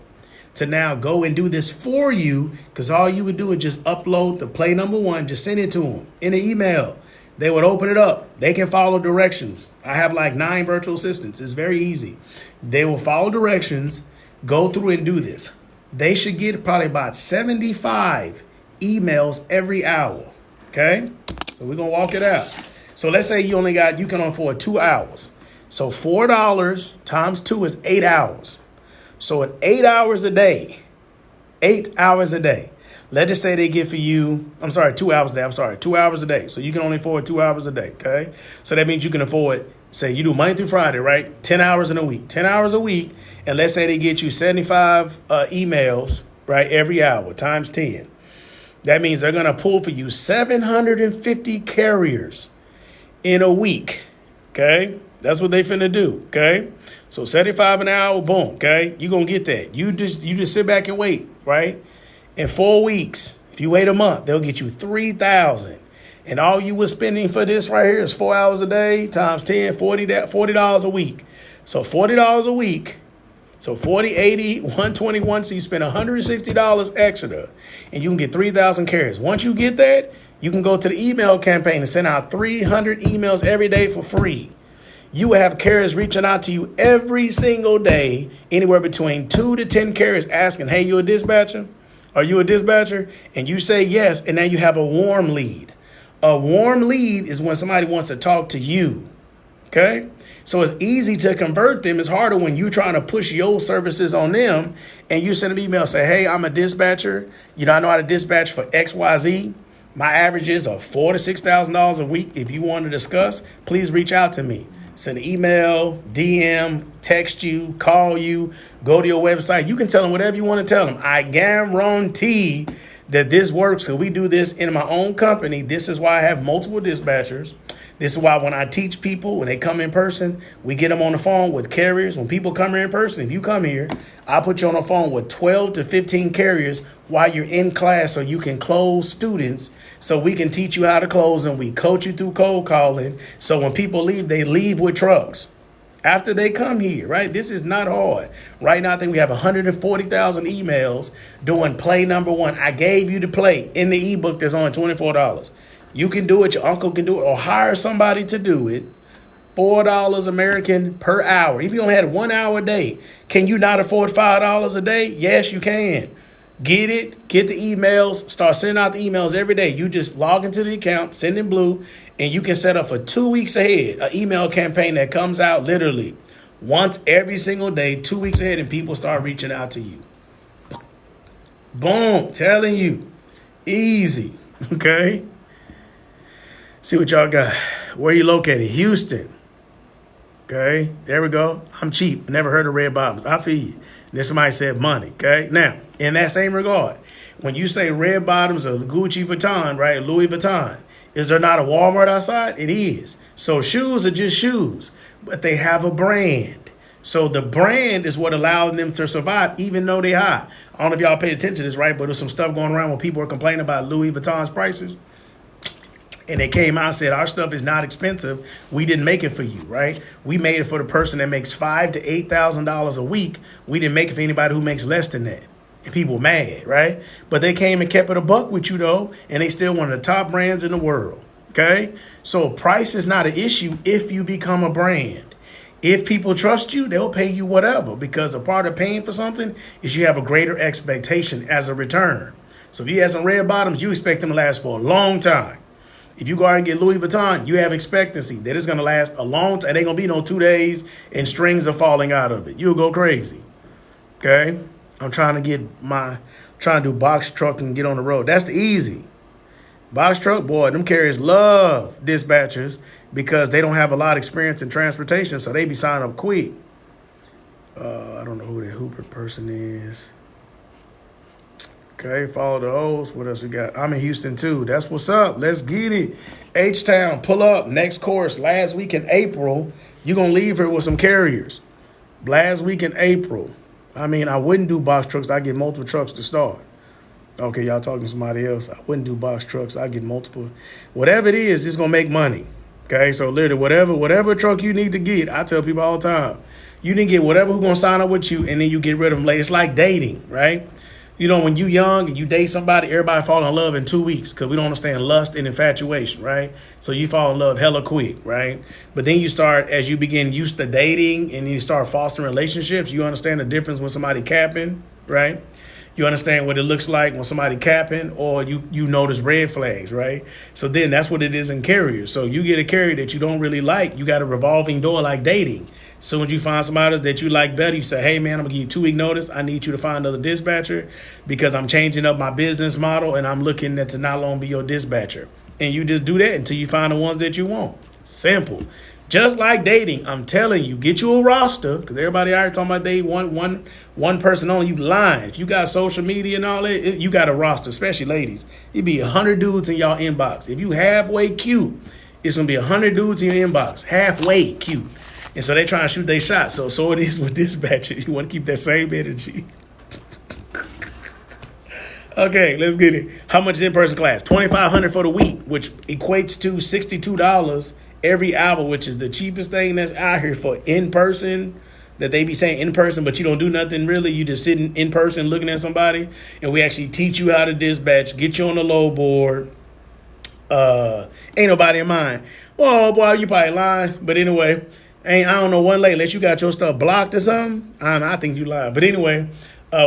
to now go and do this for you, because all you would do is just upload the play number one, just send it to them in an email. They would open it up. They can follow directions. I have like 9 virtual assistants. It's very easy. They will follow directions, go through and do this. They should get probably about 75 emails every hour. Okay? So we're going to walk it out. So let's say you can afford 2 hours. So $4 times 2 is 8 hours. So in 8 hours a day, 8 hours a day. Let's just say they get for you, 2 hours a day. 2 hours a day. So you can only afford 2 hours a day, okay? So that means you can afford, say you do Monday through Friday, right? 10 hours in a week. 10 hours a week. And let's say they get you 75 emails, right, every hour times 10. That means they're going to pull for you 750 carriers in a week, okay? That's what they finna do, okay? So 75 an hour, boom, okay? You're going to get that. You just sit back and wait, right? In 4 weeks, if you wait a month, they'll get you 3,000. And all you were spending for this right here is 4 hours a day times 10, $40 a week. So $40 a week. So 40, 80, 121. So you spend $160 extra and you can get 3,000 carriers. Once you get that, you can go to the email campaign and send out 300 emails every day for free. You will have carriers reaching out to you every single day, anywhere between 2 to 10 carriers asking, hey, you a dispatcher? Are you a dispatcher? And you say yes, and now you have a warm lead. A warm lead is when somebody wants to talk to you, okay? So it's easy to convert them. It's harder when you're trying to push your services on them and you send them email, say, hey, I'm a dispatcher. I know how to dispatch for XYZ. My averages are $4,000 to $6,000 a week. If you want to discuss, please reach out to me. Send an email, DM, text you, call you, go to your website. You can tell them whatever you want to tell them. I guarantee that this works. So we do this in my own company. This is why I have multiple dispatchers. This is why when I teach people, when they come in person, we get them on the phone with carriers. When people come here in person, if you come here, I'll put you on the phone with 12 to 15 carriers while you're in class so you can close students, so we can teach you how to close, and we coach you through cold calling. So when people leave, they leave with trucks after they come here, right? This is not hard. Right now, I think we have 140,000 emails doing play number one. I gave you the play in the ebook that's only $24. You can do it. Your uncle can do it, or hire somebody to do it. $4 American per hour. If you only had 1 hour a day, can you not afford $5 a day? Yes, you can. Get it. Get the emails. Start sending out the emails every day. You just log into the account, send in blue, and you can set up for 2 weeks ahead an email campaign that comes out literally once every single day, 2 weeks ahead, and people start reaching out to you. Boom. Telling you. Easy. Okay. See what y'all got. Where you located? Houston. Okay, there we go. I'm cheap. Never heard of red bottoms. I feel you. Then somebody said money. Okay, now, in that same regard, when you say red bottoms or Gucci Vuitton, right, Louis Vuitton, is there not a Walmart outside? It is. So shoes are just shoes, but they have a brand. So the brand is what allowed them to survive, even though they high. I don't know if y'all pay attention to this, right, but there's some stuff going around where people are complaining about Louis Vuitton's prices. And they came out and said, our stuff is not expensive. We didn't make it for you, right? We made it for the person that makes $5,000 to $8,000 a week. We didn't make it for anybody who makes less than that. And people mad, right? But they came and kept it a buck with you, though. And they still one of the top brands in the world, okay? So price is not an issue if you become a brand. If people trust you, they'll pay you whatever, because a part of paying for something is you have a greater expectation as a return. So if you have some red bottoms, you expect them to last for a long time. If you go out and get Louis Vuitton, you have expectancy that it's going to last a long time. It ain't going to be no 2 days and strings are falling out of it. You'll go crazy. Okay? I'm trying to do box truck and get on the road. That's the easy. Box truck, boy, them carriers love dispatchers because they don't have a lot of experience in transportation, so they be signing up quick. I don't know who the Hooper person is. Okay, follow the O's. What else we got? I'm in Houston, too. That's what's up. Let's get it. H-Town, pull up. Next course, last week in April. You're going to leave here with some carriers. Last week in April. I mean, I wouldn't do box trucks. I get multiple trucks to start. Okay, y'all talking to somebody else. I wouldn't do box trucks. I get multiple. Whatever it is, it's gonna make money. Okay, so literally, whatever truck you need to get, I tell people all the time, you need to get whatever who's gonna sign up with you, and then you get rid of them later. It's like dating, right? You know, when you young and you date somebody, everybody fall in love in 2 weeks because we don't understand lust and infatuation, right? So you fall in love hella quick, right? But then you start, as you begin used to dating and you start fostering relationships, you understand the difference when somebody capping, right? You understand what it looks like when somebody capping, or you notice red flags, right? So then that's what it is in carriers. So you get a carrier that you don't really like, you got a revolving door like dating. So when you find somebody that you like better, you say, hey, man, I'm going to give you 2 week notice. I need you to find another dispatcher because I'm changing up my business model and I'm looking to not long be your dispatcher. And you just do that until you find the ones that you want. Simple. Just like dating, I'm telling you, get you a roster, because everybody out here talking about they one person only. You lying. If you got social media and all that, you got a roster, especially ladies. It'd be 100 dudes in y'all inbox. If you halfway cute, it's going to be 100 dudes in your inbox, halfway cute. And so they try to shoot their shot. So it is with dispatcher. You want to keep that same energy. Okay, let's get it. How much is in-person class? $2,500 for the week, which equates to $62 every hour, which is the cheapest thing that's out here for in-person. That they be saying in person, but you don't do nothing really. You just sitting in person looking at somebody, and we actually teach you how to dispatch, get you on the low board. Ain't nobody in mind. Well, boy, you probably lying, but anyway. I don't know one lady, unless you got your stuff blocked or something. I think you lied. But anyway,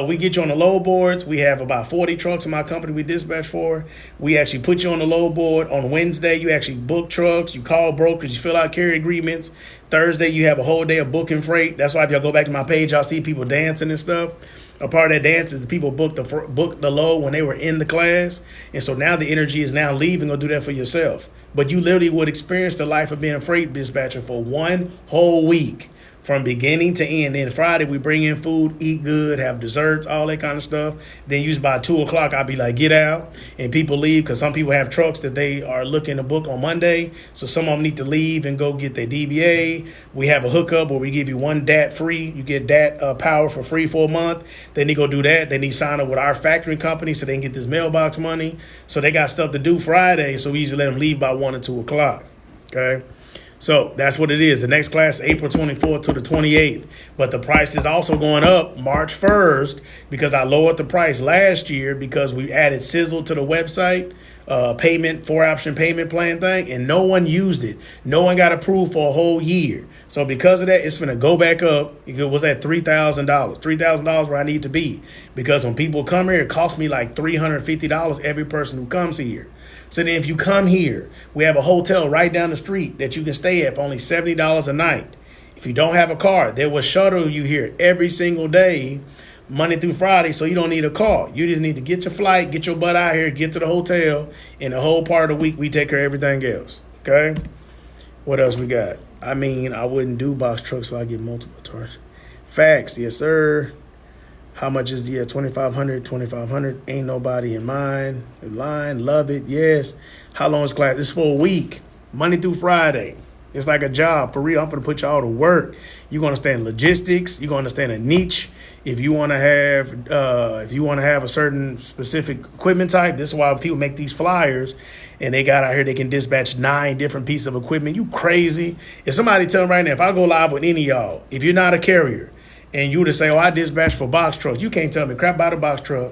we get you on the low boards. We have about 40 trucks in my company we dispatch for. We actually put you on the low board. On Wednesday, you actually book trucks. You call brokers. You fill out carrier agreements. Thursday, you have a whole day of booking freight. That's why if y'all go back to my page, y'all see people dancing and stuff. A part of that dance is the people book the low when they were in the class. And so now the energy is now leaving. Go do that for yourself. But you literally would experience the life of being a freight dispatcher for 1 whole week from beginning to end. Then Friday, we bring in food, eat good, have desserts, all that kind of stuff. Then usually by 2 o'clock, I'll be like, get out. And people leave because some people have trucks that they are looking to book on Monday. So some of them need to leave and go get their DBA. We have a hookup where we give you 1 DAT free. You get DAT power for free for a month. Then they go do that. Then they sign up with our factoring company so they can get this mailbox money. So they got stuff to do Friday. So we usually let them leave by 1 or 2 o'clock. Okay. So that's what it is. The next class, April 24th to the 28th. But the price is also going up March 1st because I lowered the price last year because we added Sizzle to the website, payment, 4-option payment plan thing, and no one used it. No one got approved for a whole year. So because of that, it's going to go back up. It was at $3,000. $3,000 where I need to be. Because when people come here, it costs me like $350 every person who comes here. So then if you come here, we have a hotel right down the street that you can stay at for only $70 a night. If you don't have a car, they will shuttle you here every single day, Monday through Friday, so you don't need a car. You just need to get your flight, get your butt out here, get to the hotel, and the whole part of the week, we take care of everything else, okay? What else we got? I mean, I wouldn't do box trucks if I get multiple charges. Facts, yes, sir. How much is the $2,500? Ain't nobody in mind. Line, love it, yes. How long is class? It's for a week, Monday through Friday. It's like a job, for real. I'm going to put y'all to work. You're going to understand logistics. You're going to understand a niche. If you want to have a certain specific equipment type, this is why people make these flyers. And they got out here, they can dispatch 9 different pieces of equipment. You crazy? If somebody tell me right now, if I go live with any of y'all, if you're not a carrier, and you to say, oh, I dispatch for box trucks. You can't tell me crap about a box truck.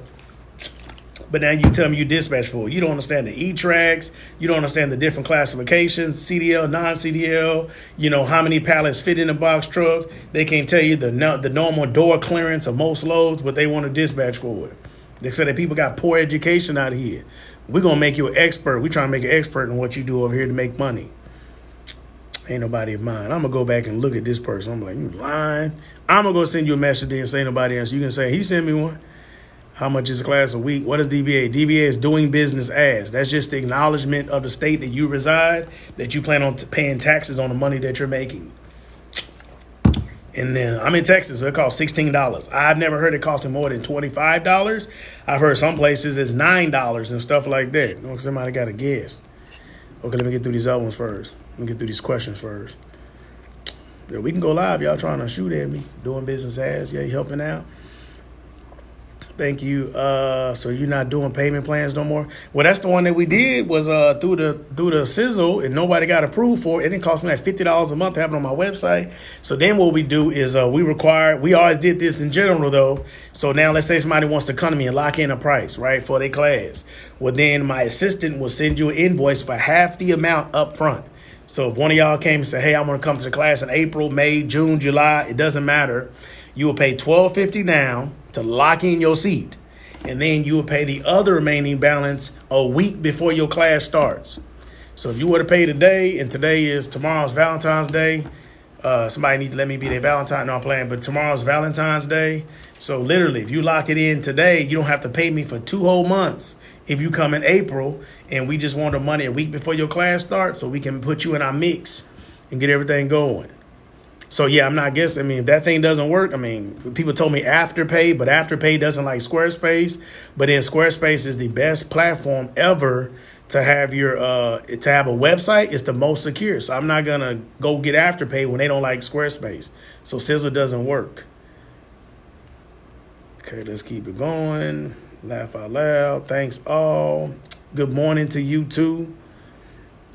But now you tell me you dispatch for it. You don't understand the E-tracks. You don't understand the different classifications, CDL, non-CDL, how many pallets fit in a box truck. They can't tell you the normal door clearance of most loads, but they want to dispatch for it. They say that people got poor education out here. We're going to make you an expert. We're trying to make you an expert in what you do over here to make money. Ain't nobody of mine. I'm going to go back and look at this person. I'm like, you lying. I'm going to go send you a message there and say nobody else. You can say, he sent me one. How much is the class a week? What is DBA? DBA is doing business as. That's just the acknowledgement of the state that you reside, that you plan on paying taxes on the money that you're making. And then I'm in Texas, so it costs $16. I've never heard it costing more than $25. I've heard some places it's $9 and stuff like that. Somebody got a guess. Okay, let me get through these other ones first. Let me get through these questions first. Yeah, we can go live. Y'all trying to shoot at me, doing business ads. Yeah, you helping out. Thank you. So you're not doing payment plans no more? Well, that's the one that we did was through the Sizzle, and nobody got approved for it. It didn't cost me like $50 a month to have it on my website. So then what we do is we always did this in general though. So now let's say somebody wants to come to me and lock in a price, right, for their class. Well, then my assistant will send you an invoice for half the amount up front. So if one of y'all came and said, hey, I'm going to come to the class in April, May, June, July, it doesn't matter. You will pay $1,250 down to lock in your seat. And then you will pay the other remaining balance a week before your class starts. So if you were to pay today, and tomorrow's Valentine's Day, somebody need to let me be their Valentine. No, I'm playing, but tomorrow's Valentine's Day. So literally, if you lock it in today, you don't have to pay me for 2 whole months. If you come in April and we just want the money a week before your class starts so we can put you in our mix and get everything going. So, yeah, I'm not guessing. I mean, if that thing doesn't work, I mean, people told me Afterpay, but Afterpay doesn't like Squarespace. But then Squarespace is the best platform ever to have a website. It's the most secure. So I'm not going to go get Afterpay when they don't like Squarespace. So Sizzle doesn't work. Okay, let's keep it going. Laugh out loud. Thanks all. Good morning to you too.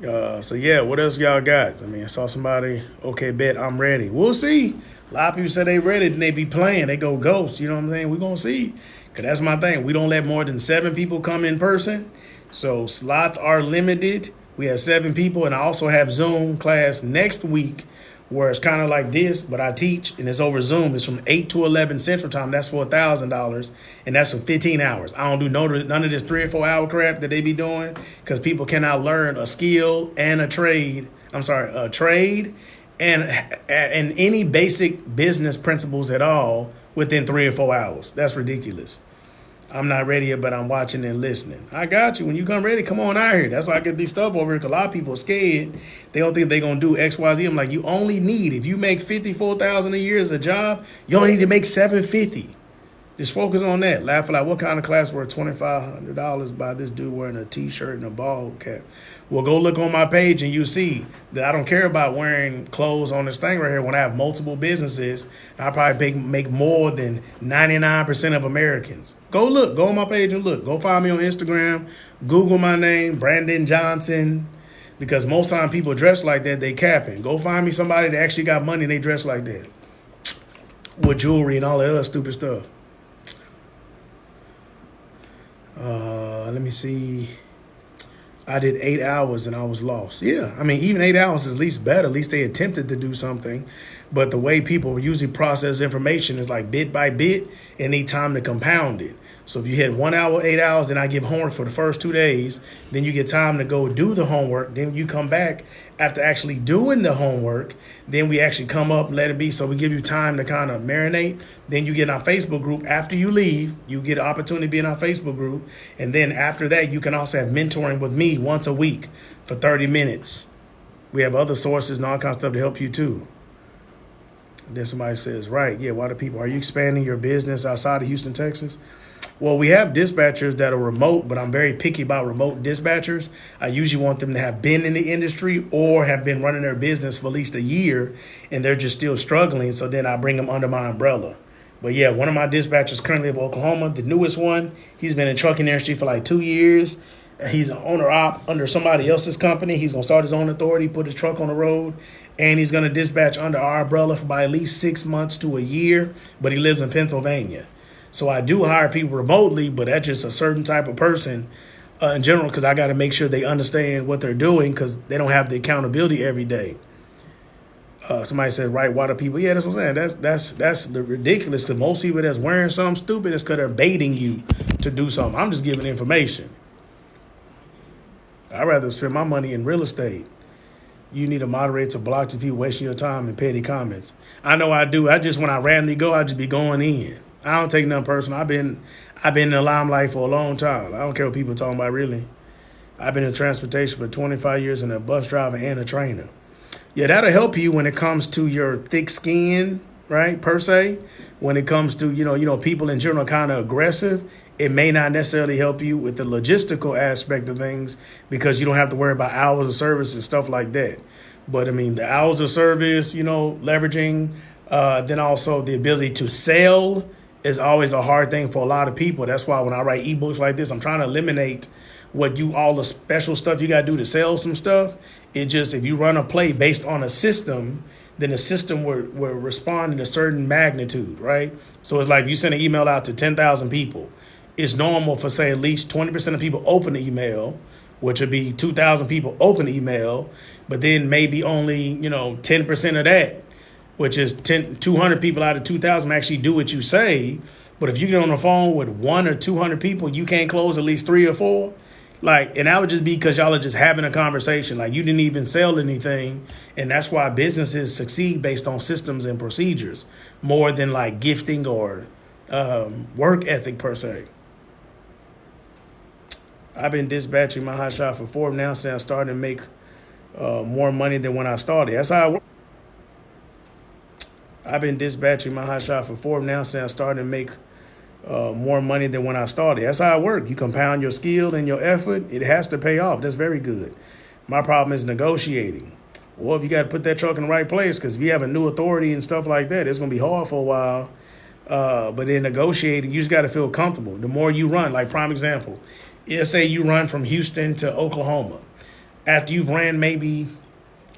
So yeah, what else y'all got? I mean, I saw somebody, okay, bet I'm ready. We'll see. A lot of people say they ready, then they be playing. They go ghost, you know what I'm saying? We're going to see. Because that's my thing. We don't let more than 7 people come in person. So slots are limited. We have 7 people. And I also have Zoom class next week where it's kind of like this, but I teach and it's over Zoom. It's from 8 to 11 Central Time. That's for $1,000, and that's for 15 hours. I don't do none of this 3 or 4 hour crap that they be doing because people cannot learn a skill and a trade. A trade and any basic business principles at all within 3 or 4 hours. That's ridiculous. I'm not ready yet, but I'm watching and listening. I got you. When you come ready, come on out here. That's why I get these stuff over here, because a lot of people are scared. They don't think they're going to do X, Y, Z. I'm like, you only need, if you make $54,000 a year as a job, you only need to make $750. Just focus on that. Laugh like, what kind of class worth $2,500 by this dude wearing a T-shirt and a ball cap? Well, go look on my page and you see that I don't care about wearing clothes on this thing right here. When I have multiple businesses, I probably make more than 99% of Americans. Go look. Go on my page and look. Go find me on Instagram. Google my name, Brandon Johnson. Because most time people dress like that, they capping. Go find me somebody that actually got money and they dress like that. With jewelry and all that other stupid stuff. Let me see. I did 8 hours and I was lost. Yeah, I mean, even 8 hours is at least better. At least they attempted to do something. But the way people usually process information is like bit by bit and need time to compound it. So if you hit 1 hour, 8 hours, then I give homework for the first 2 days, then you get time to go do the homework. Then you come back after actually doing the homework. Then we actually come up and let it be. So we give you time to kind of marinate. Then you get in our Facebook group. After you leave, you get an opportunity to be in our Facebook group. And then after that, you can also have mentoring with me once a week for 30 minutes. We have other sources and all kinds of stuff to help you too. And then somebody says, right, yeah, why do people, are you expanding your business outside of Houston, Texas? Well, we have dispatchers that are remote, but I'm very picky about remote dispatchers. I usually want them to have been in the industry or have been running their business for at least a year, and they're just still struggling. So then I bring them under my umbrella. But yeah, one of my dispatchers currently of Oklahoma, the newest one, he's been in trucking industry for like 2 years. He's an owner op under somebody else's company. He's going to start his own authority, put his truck on the road, and he's going to dispatch under our umbrella for by at least 6 months to a year, but he lives in Pennsylvania. So I do hire people remotely, but that's just a certain type of person in general, because I got to make sure they understand what they're doing because they don't have the accountability every day. Somebody said, right, why do people? Yeah, that's what I'm saying. That's the ridiculous, because most people that's wearing something stupid is because they're baiting you to do something. I'm just giving information. I'd rather spend my money in real estate. You need a moderator to block the people wasting your time and petty comments. I know I do. When I randomly go, I just be going in. I don't take nothing personal. I've been in the limelight for a long time. I don't care what people are talking about, really. I've been in transportation for 25 years and a bus driver and a trainer. Yeah, that'll help you when it comes to your thick skin, right, per se. When it comes to, people in general kind of aggressive, it may not necessarily help you with the logistical aspect of things because you don't have to worry about hours of service and stuff like that. But I mean, the hours of service, leveraging, then also the ability to sell is always a hard thing for a lot of people. That's why when I write ebooks like this, I'm trying to eliminate all the special stuff you got to do to sell some stuff. It just, if you run a play based on a system, then the system will respond in a certain magnitude, right? So it's like if you send an email out to 10,000 people, it's normal for, say, at least 20% of people open the email, which would be 2,000 people open the email, but then maybe only, 10% of that, which is 200 people out of 2,000 actually do what you say. But if you get on the phone with 100 or 200 people, you can't close at least 3 or 4. And that would just be because y'all are just having a conversation. Like, you didn't even sell anything. And that's why businesses succeed based on systems and procedures more than like gifting or work ethic per se. I've been dispatching my hot shot for Forbes now, saying I'm starting to make more money than when I started. That's how it works. I've been dispatching my hot shot for Forbes now, saying I'm starting to make more money than when I started. That's how it works. You compound your skill and your effort. It has to pay off. That's very good. My problem is negotiating. Well, if you got to put that truck in the right place, because if you have a new authority and stuff like that, it's going to be hard for a while. But in negotiating, you just got to feel comfortable. The more you run, like prime example, let's say you run from Houston to Oklahoma. After you've ran maybe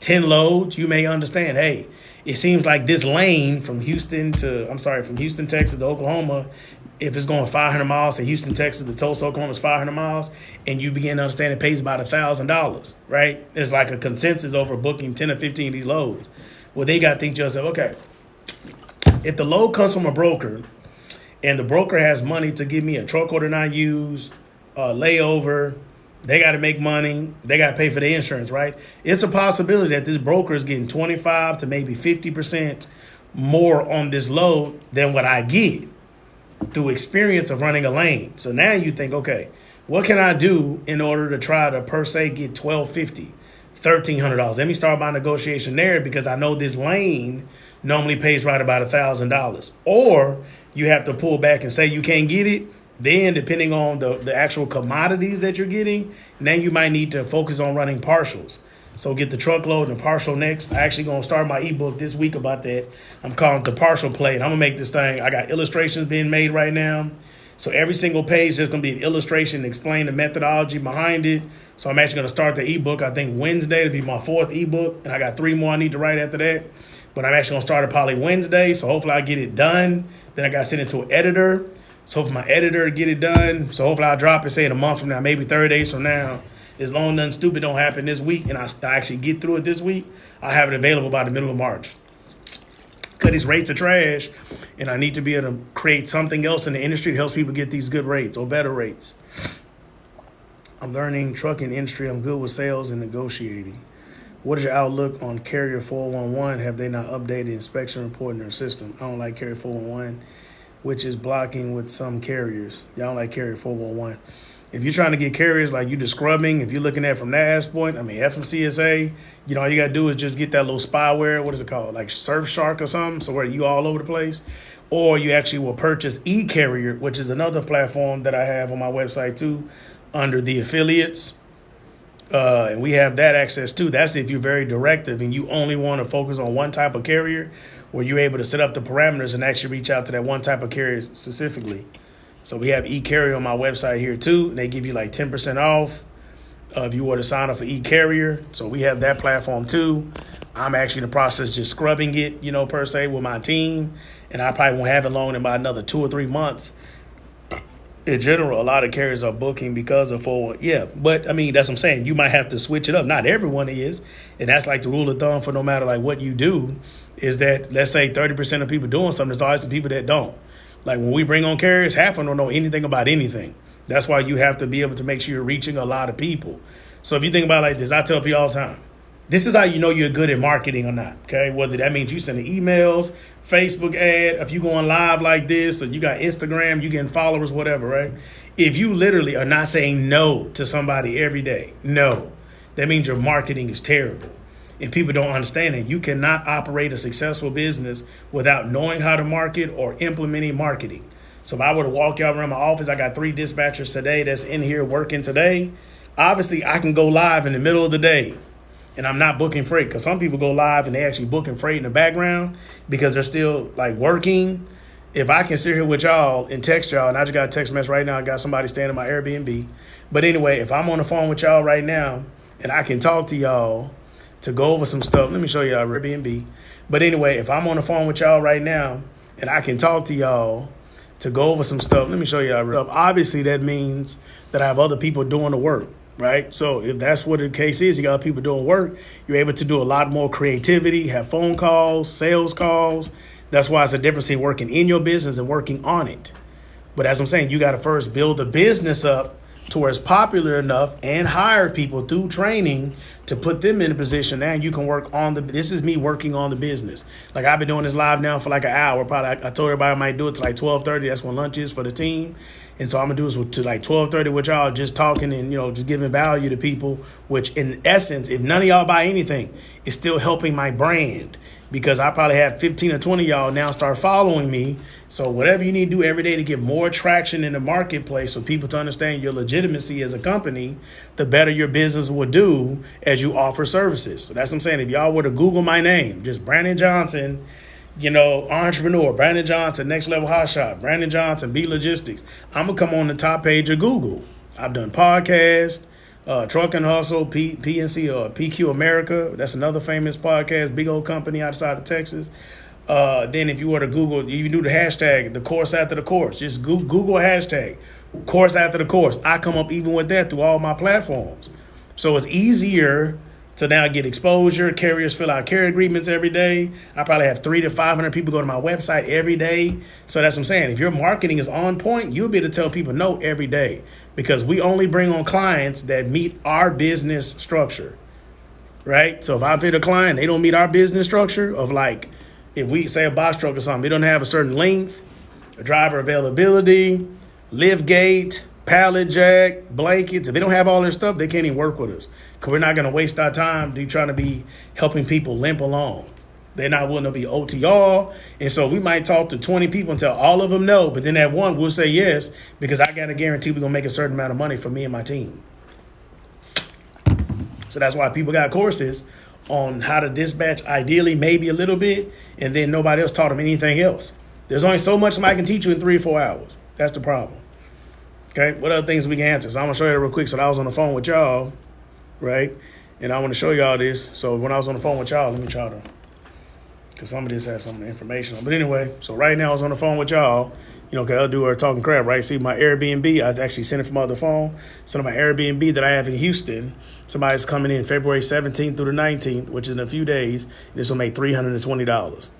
10 loads, you may understand, hey, it seems like this lane from Houston, Texas to Oklahoma, if it's going 500 miles to Houston, Texas to Tulsa, Oklahoma, is 500 miles, and you begin to understand it pays about $1,000, right? It's like a consensus over booking 10 or 15 of these loads. Well, they got to think to yourself, okay, if the load comes from a broker and the broker has money to give me a truck order not used, layover, they got to make money, they got to pay for the insurance, right? It's a possibility that this broker is getting 25 to maybe 50% more on this load than what I get through experience of running a lane. So now you think, okay, what can I do in order to try to per se get $1,250, $1,300? Let me start my negotiation there, because I know this lane normally pays right about $1,000. Or you have to pull back and say you can't get it. Then, depending on the actual commodities that you're getting, now you might need to focus on running partials. So get the truckload and the partial next. I actually going to start my ebook this week about that. I'm calling it the partial play. And I'm going to make this thing. I got illustrations being made right now. So every single page, there's going to be an illustration to explain the methodology behind it. So I'm actually going to start the ebook, I think, Wednesday to be my 4th ebook. And I got 3 more I need to write after that. But I'm actually going to start it probably Wednesday. So hopefully I get it done. Then I got to send it to an editor. So for my editor to get it done, so hopefully I'll drop it, say, in a month from now, maybe 30 days from now. As long as nothing stupid don't happen this week and I actually get through it this week, I'll have it available by the middle of March. Because these rates are trash, and I need to be able to create something else in the industry that helps people get these good rates or better rates. I'm learning trucking industry. I'm good with sales and negotiating. What is your outlook on Carrier 411? Have they not updated inspection report in their system? I don't like Carrier 411. Which is blocking with some carriers. Y'all don't like Carrier 411. If you're trying to get carriers like you do scrubbing, if you're looking at from that aspect, I mean, FMCSA, all you got to do is just get that little spyware. What is it called? Like Surfshark or something. So where you all over the place. Or you actually will purchase eCarrier, which is another platform that I have on my website too, under the affiliates. And we have that access too. That's if you're very directive and you only want to focus on one type of carrier, where you're able to set up the parameters and actually reach out to that one type of carrier specifically. So we have eCarrier on my website here too. They give you like 10% off if you were to sign up for eCarrier. So we have that platform too. I'm actually in the process just scrubbing it, per se with my team. And I probably won't have it long in about another 2 or 3 months. In general, a lot of carriers are booking because of 411. Yeah, but I mean, that's what I'm saying. You might have to switch it up. Not everyone is. And that's like the rule of thumb for no matter like what you do, is that let's say 30% of people doing something, there's always some people that don't. Like when we bring on carriers, half of them don't know anything about anything. That's why you have to be able to make sure you're reaching a lot of people. So if you think about it like this, I tell people all the time, this is how you know you're good at marketing or not, okay? Whether that means you sending emails, Facebook ad, if you going live like this, or you got Instagram, you getting followers, whatever, right? If you literally are not saying no to somebody every day, no, that means your marketing is terrible. And people don't understand that you cannot operate a successful business without knowing how to market or implementing marketing. So if I were to walk y'all around my office, I got 3 dispatchers today that's in here working today. Obviously, I can go live in the middle of the day and I'm not booking freight, because some people go live and they actually booking freight in the background because they're still like working. If I can sit here with y'all and text y'all, and I just got a text message right now, I got somebody staying in my Airbnb. But anyway, if I'm on the phone with y'all right now and I can talk to y'all to go over some stuff, let me show y'all Airbnb. But anyway, if I'm on the phone with y'all right now and I can talk to y'all to go over some stuff, let me show y'all. Obviously, that means that I have other people doing the work, right? So if that's what the case is, you got people doing work, you're able to do a lot more creativity, have phone calls, sales calls. That's why it's a difference in working in your business and working on it. But as I'm saying, you got to first build the business up to where it's popular enough and hire people through training to put them in a position. Now you can work on this is me working on the business. Like I've been doing this live now for like an hour. Probably I told everybody I might do it to like 12:30. That's when lunch is for the team. And so I'm gonna do this to like 12:30 with y'all, just talking and, just giving value to people, which in essence, if none of y'all buy anything, it's still helping my brand. Because I probably have 15 or 20 of y'all now start following me. So whatever you need to do every day to get more traction in the marketplace so people to understand your legitimacy as a company, the better your business will do as you offer services. So that's what I'm saying. If y'all were to Google my name, just Brandon Johnson, entrepreneur, Brandon Johnson, Next Level Hot Shot, Brandon Johnson, B Logistics, I'm going to come on the top page of Google. I've done podcasts. Truck and Hustle, PNC or PQ America. That's another famous podcast, big old company outside of Texas. Then if you were to Google, you can do the hashtag, the course after the course. Just Google a hashtag, course after the course. I come up even with that through all my platforms. So it's easier to now get exposure. Carriers fill out carrier agreements every day. I probably have 300 to 500 people go to my website every day. So that's what I'm saying. If your marketing is on point, you'll be able to tell people no every day, because we only bring on clients that meet our business structure, right? So if I fit a client, they don't meet our business structure of like, if we say a box truck or something, they don't have a certain length, a driver availability, lift gate, pallet jack, blankets. If they don't have all their stuff, they can't even work with us, because we're not going to waste our time trying to be helping people limp along. They're not willing to be OTR. And so we might talk to 20 people and tell all of them no, but then that one will say yes, because I got to guarantee we're going to make a certain amount of money for me and my team. So that's why people got courses on how to dispatch, ideally maybe a little bit, and then nobody else taught them anything else. There's only so much somebody can teach you in 3 or 4 hours. That's the problem. Okay, what other things we can answer? So I'm going to show you that real quick. So I was on the phone with y'all, right? And I want to show y'all this. So when I was on the phone with y'all, let me try to, because some of this has some information on. But anyway, so right now I was on the phone with y'all. Okay, I'll do our talking crap, right? See, my Airbnb, I was actually sending from my other phone. So my Airbnb that I have in Houston, somebody's coming in February 17th through the 19th, which is in a few days. This will make $320. That's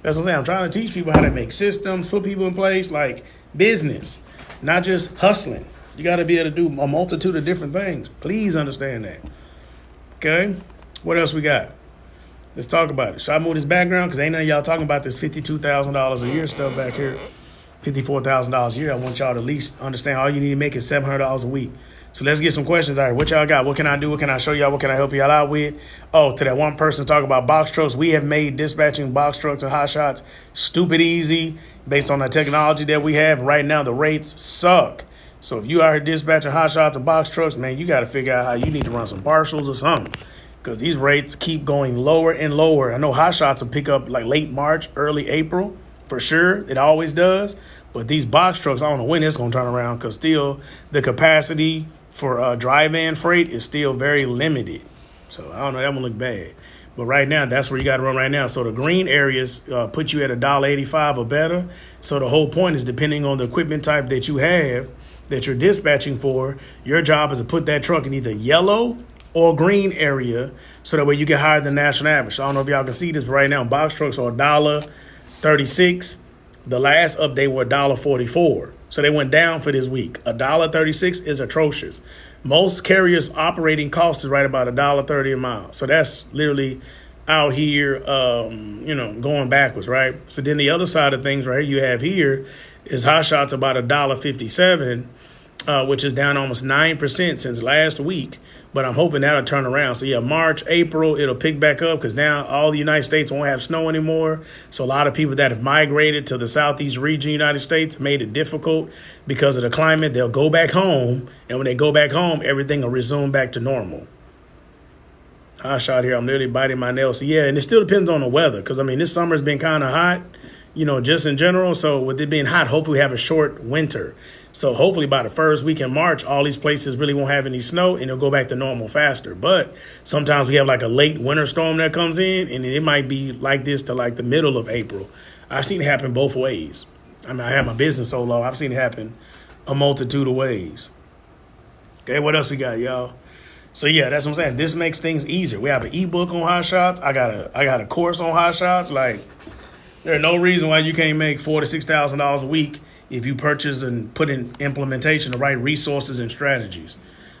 what I'm saying. I'm trying to teach people how to make systems, put people in place, like business, not just hustling. You got to be able to do a multitude of different things. Please understand that. Okay, what else we got? Let's talk about it. Should I move this background? Because ain't none of y'all talking about this $52,000 a year stuff back here. $54,000 a year. I want y'all to at least understand all you need to make is $700 a week. So let's get some questions. All right, what y'all got? What can I do? What can I show y'all? What can I help y'all out with? Oh, to that one person talking about box trucks, we have made dispatching box trucks and hot shots stupid easy based on the technology that we have. Right now, the rates suck. So if you are dispatching hot shots and box trucks, man, you got to figure out how you need to run some partials or something, because these rates keep going lower and lower. I know hot shots will pick up like late March, early April. For sure, it always does. But these box trucks, I don't know when it's going to turn around, because still the capacity for dry van freight is still very limited. So I don't know, that one look bad. But right now, that's where you got to run right now. So the green areas put you at $1.85 or better. So the whole point is, depending on the equipment type that you have, that you're dispatching for, your job is to put that truck in either yellow or green area, so that way you get higher than national average. So I don't know if y'all can see this, but right now box trucks are $1.36. The last update were $1.44. So they went down for this week. $1.36 is atrocious. Most carriers' operating cost is right about $1.30 a mile. So that's literally out here, going backwards, right? So then the other side of things right here you have here is hot shots about $1.57, which is down almost 9% since last week. But I'm hoping that'll turn around. So, yeah, March, April, it'll pick back up, because now all the United States won't have snow anymore. So a lot of people that have migrated to the southeast region of the United States made it difficult because of the climate. They'll go back home, and when they go back home, everything will resume back to normal. Hot shot here. I'm literally biting my nails. So yeah, and it still depends on the weather. Because, I mean, this summer's been kind of hot, just in general. So with it being hot, hopefully we have a short winter. So hopefully by the first week in March, all these places really won't have any snow and it'll go back to normal faster. But sometimes we have like a late winter storm that comes in and it might be like this to like the middle of April. I've seen it happen both ways. I mean, I have my business so low. I've seen it happen a multitude of ways. Okay, what else we got, y'all? So yeah, that's what I'm saying. This makes things easier. We have an ebook on hot shots. I got a course on hot shots. Like, there's no reason why you can't make $4,000 to $6,000 a week if you purchase and put in implementation the right resources and strategies.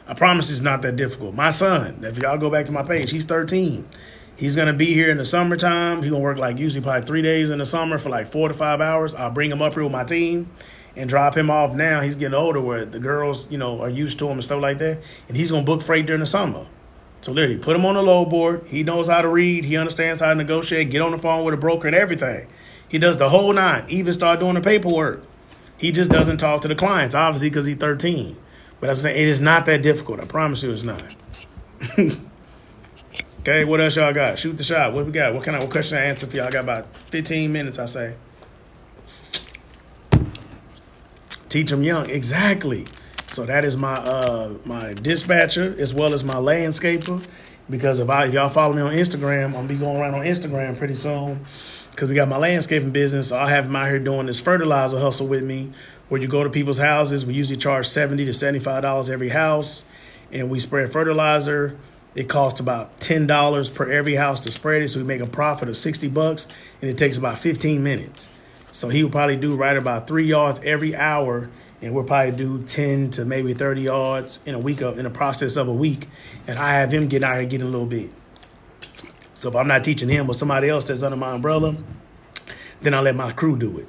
I promise it's not that difficult. My son, if y'all go back to my page, he's 13. He's gonna be here in the summertime. He's gonna work like usually probably 3 days in the summer for like 4 to 5 hours. I'll bring him up here with my team and drop him off now. He's getting older where the girls, are used to him and stuff like that. And he's going to book freight during the summer. So literally put him on the load board. He knows how to read. He understands how to negotiate, get on the phone with a broker and everything. He does the whole nine, even start doing the paperwork. He just doesn't talk to the clients, obviously, because he's 13. But I'm saying it is not that difficult. I promise you it's not. Okay, what else y'all got? Shoot the shot. What we got? What question I answer for y'all? I got about 15 minutes, I say. Teach them young, exactly. So that is my dispatcher as well as my landscaper. Because if y'all follow me on Instagram, I'm gonna be going around on Instagram pretty soon. Because we got my landscaping business, so I'll have him out here doing this fertilizer hustle with me, where you go to people's houses. We usually charge $70 to $75 every house, and we spread fertilizer. It costs about $10 per every house to spread it, so we make a profit of $60, and it takes about 15 minutes. So he will probably do right about 3 yards every hour, and we'll probably do 10 to maybe 30 yards in the process of a week. And I have him get out here getting a little bit. So if I'm not teaching him or somebody else that's under my umbrella, then I let my crew do it.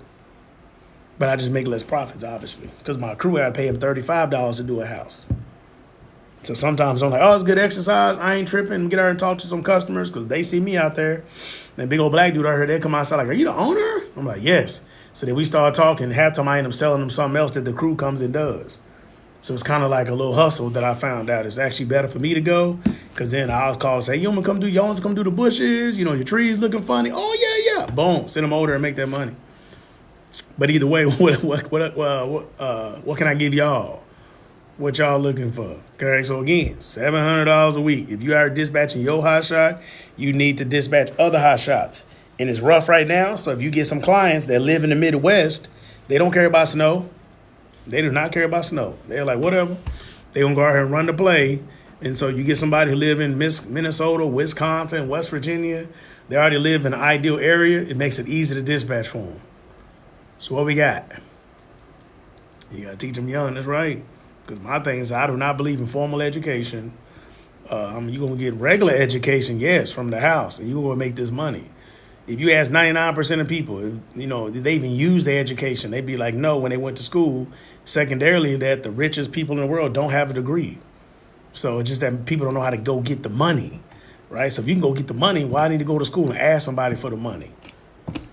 But I just make less profits, obviously, because my crew, I pay him $35 to do a house. So sometimes I'm like, oh, it's good exercise. I ain't tripping. Get out and talk to some customers because they see me out there. And big old black dude out here, they come outside like, are you the owner? I'm like, yes. So then we start talking. Half time I end up selling them something else that the crew comes and does. So it's kind of like a little hustle that I found out. It's actually better for me to go because then I'll call and say, you want to come do the bushes? Your trees looking funny. Oh, yeah. Boom. Send them over there and make that money. But either way, what can I give y'all? What y'all looking for? Okay, so again, $700 a week. If you are dispatching your hot shot, you need to dispatch other hot shots. And it's rough right now, so if you get some clients that live in the Midwest, they don't care about snow. They do not care about snow. They're like, whatever. They're going to go out here and run the play. And so you get somebody who live in Minnesota, Wisconsin, West Virginia. They already live in an ideal area. It makes it easy to dispatch for them. So what we got? You got to teach them young. That's right. Because my thing is, I do not believe in formal education. You're going to get regular education, yes, from the house, and you're going to make this money. If you ask 99% of people, did they even use their education? They'd be like, no, when they went to school. Secondarily, that the richest people in the world don't have a degree. So it's just that people don't know how to go get the money, right? So if you can go get the money, why need to go to school and ask somebody for the money?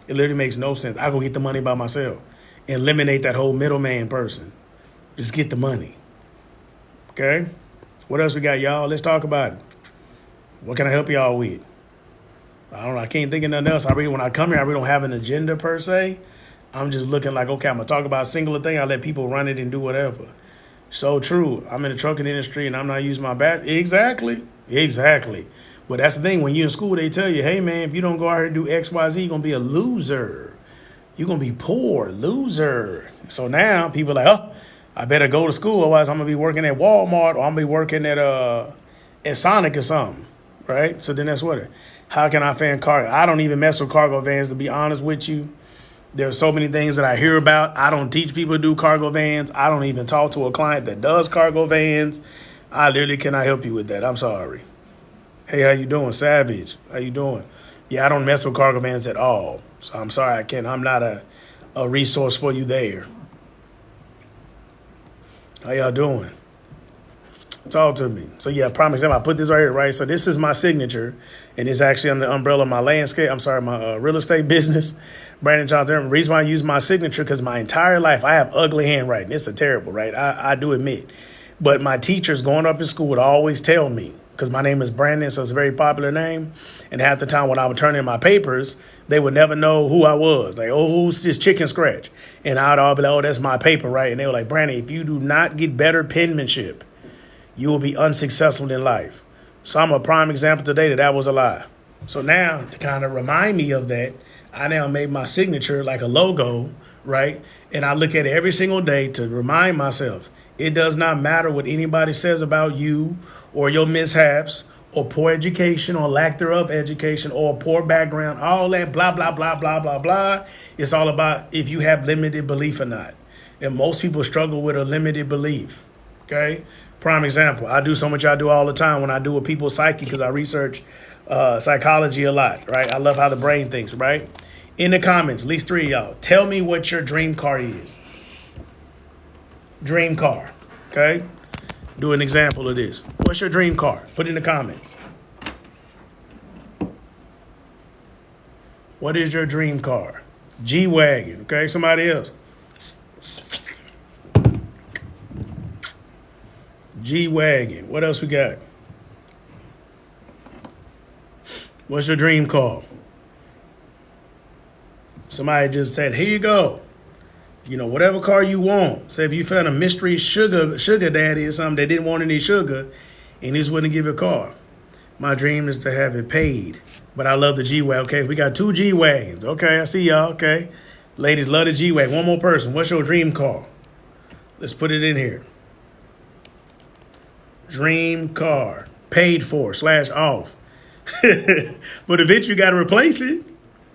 It literally makes no sense. I go get the money by myself. Eliminate that whole middleman person. Just get the money. Okay? What else we got, y'all? Let's talk about it. What can I help y'all with? I don't know. I can't think of nothing else. When I come here, I really don't have an agenda per se. I'm just looking like, okay, I'm going to talk about a singular thing. I let people run it and do whatever. So true. I'm in the trucking industry and I'm not using my back. Exactly. But that's the thing. When you're in school, they tell you, hey, man, if you don't go out here and do X, Y, Z, you're going to be a loser. You're going to be poor, loser. So now people are like, oh, I better go to school. Otherwise, I'm going to be working at Walmart or I'm going to be working at Sonic or something. Right? So then that's what it. How can I fan cargo? I don't even mess with cargo vans, to be honest with you. There's so many things that I hear about. I don't teach people to do cargo vans. I don't even talk to a client that does cargo vans. I literally cannot help you with that. I'm sorry. Hey, how you doing? Savage. How you doing? Yeah, I don't mess with cargo vans at all. So I'm sorry, I'm not a resource for you there. How y'all doing? Talk to me. So yeah, promise him I put this right here, right? So this is my signature, and it's actually under the umbrella of my my real estate business, Brandon Johnson. The reason why I use my signature, because my entire life I have ugly handwriting. It's a terrible, right? I do admit. But my teachers growing up in school would always tell me, because my name is Brandon, so it's a very popular name. And half the time when I would turn in my papers, they would never know who I was. Like, oh, who's this Chicken Scratch? And I'd all be like, oh, that's my paper, right? And they were like, Brandon, if you do not get better penmanship, you will be unsuccessful in life. So I'm a prime example today that was a lie. So now, to kind of remind me of that, I now made my signature like a logo, right? And I look at it every single day to remind myself, it does not matter what anybody says about you or your mishaps or poor education or lack thereof education or poor background, all that blah, blah, blah, blah, blah, blah. It's all about if you have limited belief or not. And most people struggle with a limited belief, okay? Prime example, I do so much I do all the time when I do with people's psyche because I research psychology a lot, right? I love how the brain thinks, right? In the comments, at least 3 of y'all, tell me what your dream car is. Dream car, okay? Do an example of this. What's your dream car? Put it in the comments. What is your dream car? G-Wagon, okay? Somebody else. G-Wagon. What else we got? What's your dream car? Somebody just said, here you go. You know, whatever car you want. Say if you found a mystery sugar daddy or something that didn't want any sugar and he just wouldn't give you a car. My dream is to have it paid. But I love the G-Wagon. Okay, we got 2 G-Wagons. Okay, I see y'all. Okay. Ladies love the G-Wagon. One more person. What's your dream car? Let's put it in here. Dream car. Paid for / off. But eventually you got to replace it.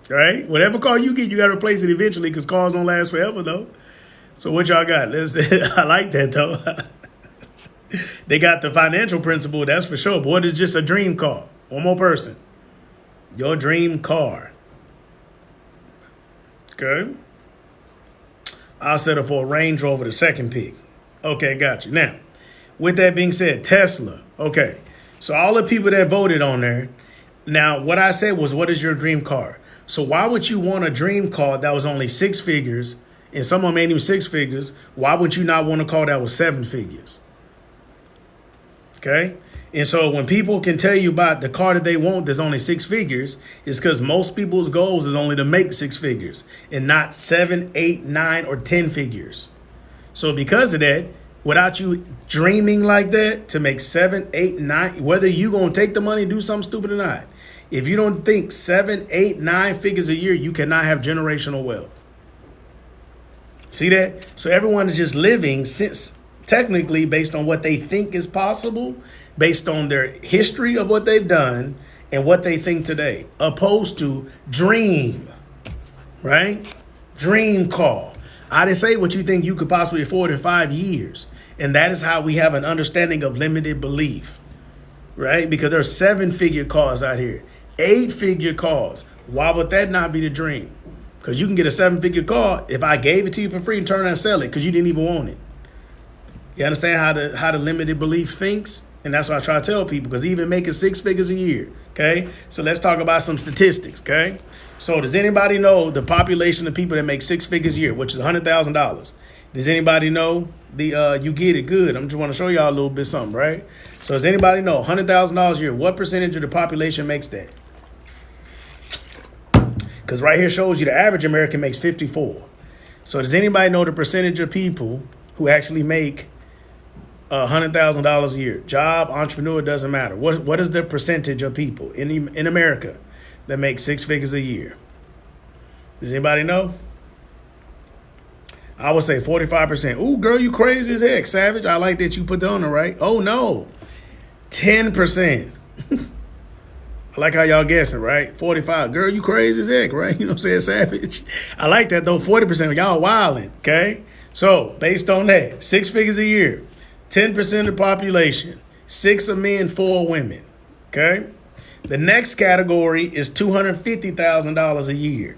Right? Whatever car you get, you got to replace it eventually because cars don't last forever, though. So what y'all got? I like that, though. They got the financial principle, that's for sure. But what is just a dream car? One more person. Your dream car. Okay. I'll settle for a Range Rover, the second pick. Okay, got you. Now, with that being said, Tesla. Okay. So all the people that voted on there. Now, what I said was, what is your dream car? So why would you want a dream car that was only 6 figures and someone made him 6 figures? Why would you not want a car that was 7 figures? Okay. And so when people can tell you about the car that they want that's only 6 figures, it's because most people's goals is only to make 6 figures and not 7, 8, 9, or 10 figures. So because of that, without you dreaming like that to make 7, 8, 9, whether you going to take the money and do something stupid or not, if you don't think 7, 8, 9 figures a year, you cannot have generational wealth. See that? So everyone is just living since technically based on what they think is possible, based on their history of what they've done and what they think today, opposed to dream, right? Dream call. I didn't say what you think you could possibly afford in 5 years. And that is how we have an understanding of limited belief, right? Because there are 7-figure cars out here. 8-figure cars. Why would that not be the dream? Because you can get a 7-figure car if I gave it to you for free and turn around and sell it because you didn't even want it. You understand how the limited belief thinks? And that's what I try to tell people, because even making 6 figures a year, okay? So let's talk about some statistics, okay? So does anybody know the population of people that make 6 figures a year, which is $100,000? Does anybody know you get it good? I'm just want to show y'all a little bit something, right? So does anybody know $100,000 a year, what percentage of the population makes that? Because right here shows you the average American makes 54. So does anybody know the percentage of people who actually make $100,000 a year? Job, entrepreneur, doesn't matter. What is the percentage of people in America that make 6 figures a year? Does anybody know? I would say 45%. Ooh, girl, you crazy as heck, Savage. I like that you put that on there, right? Oh, no. 10%. I like how y'all guessing, right? 45. Girl, you crazy as heck, right? You know what I'm saying, Savage? I like that, though. 40%. Y'all wilding, okay? So, based on that, 6 figures a year, 10% of the population, 6 are men, 4 women, okay? The next category is $250,000 a year.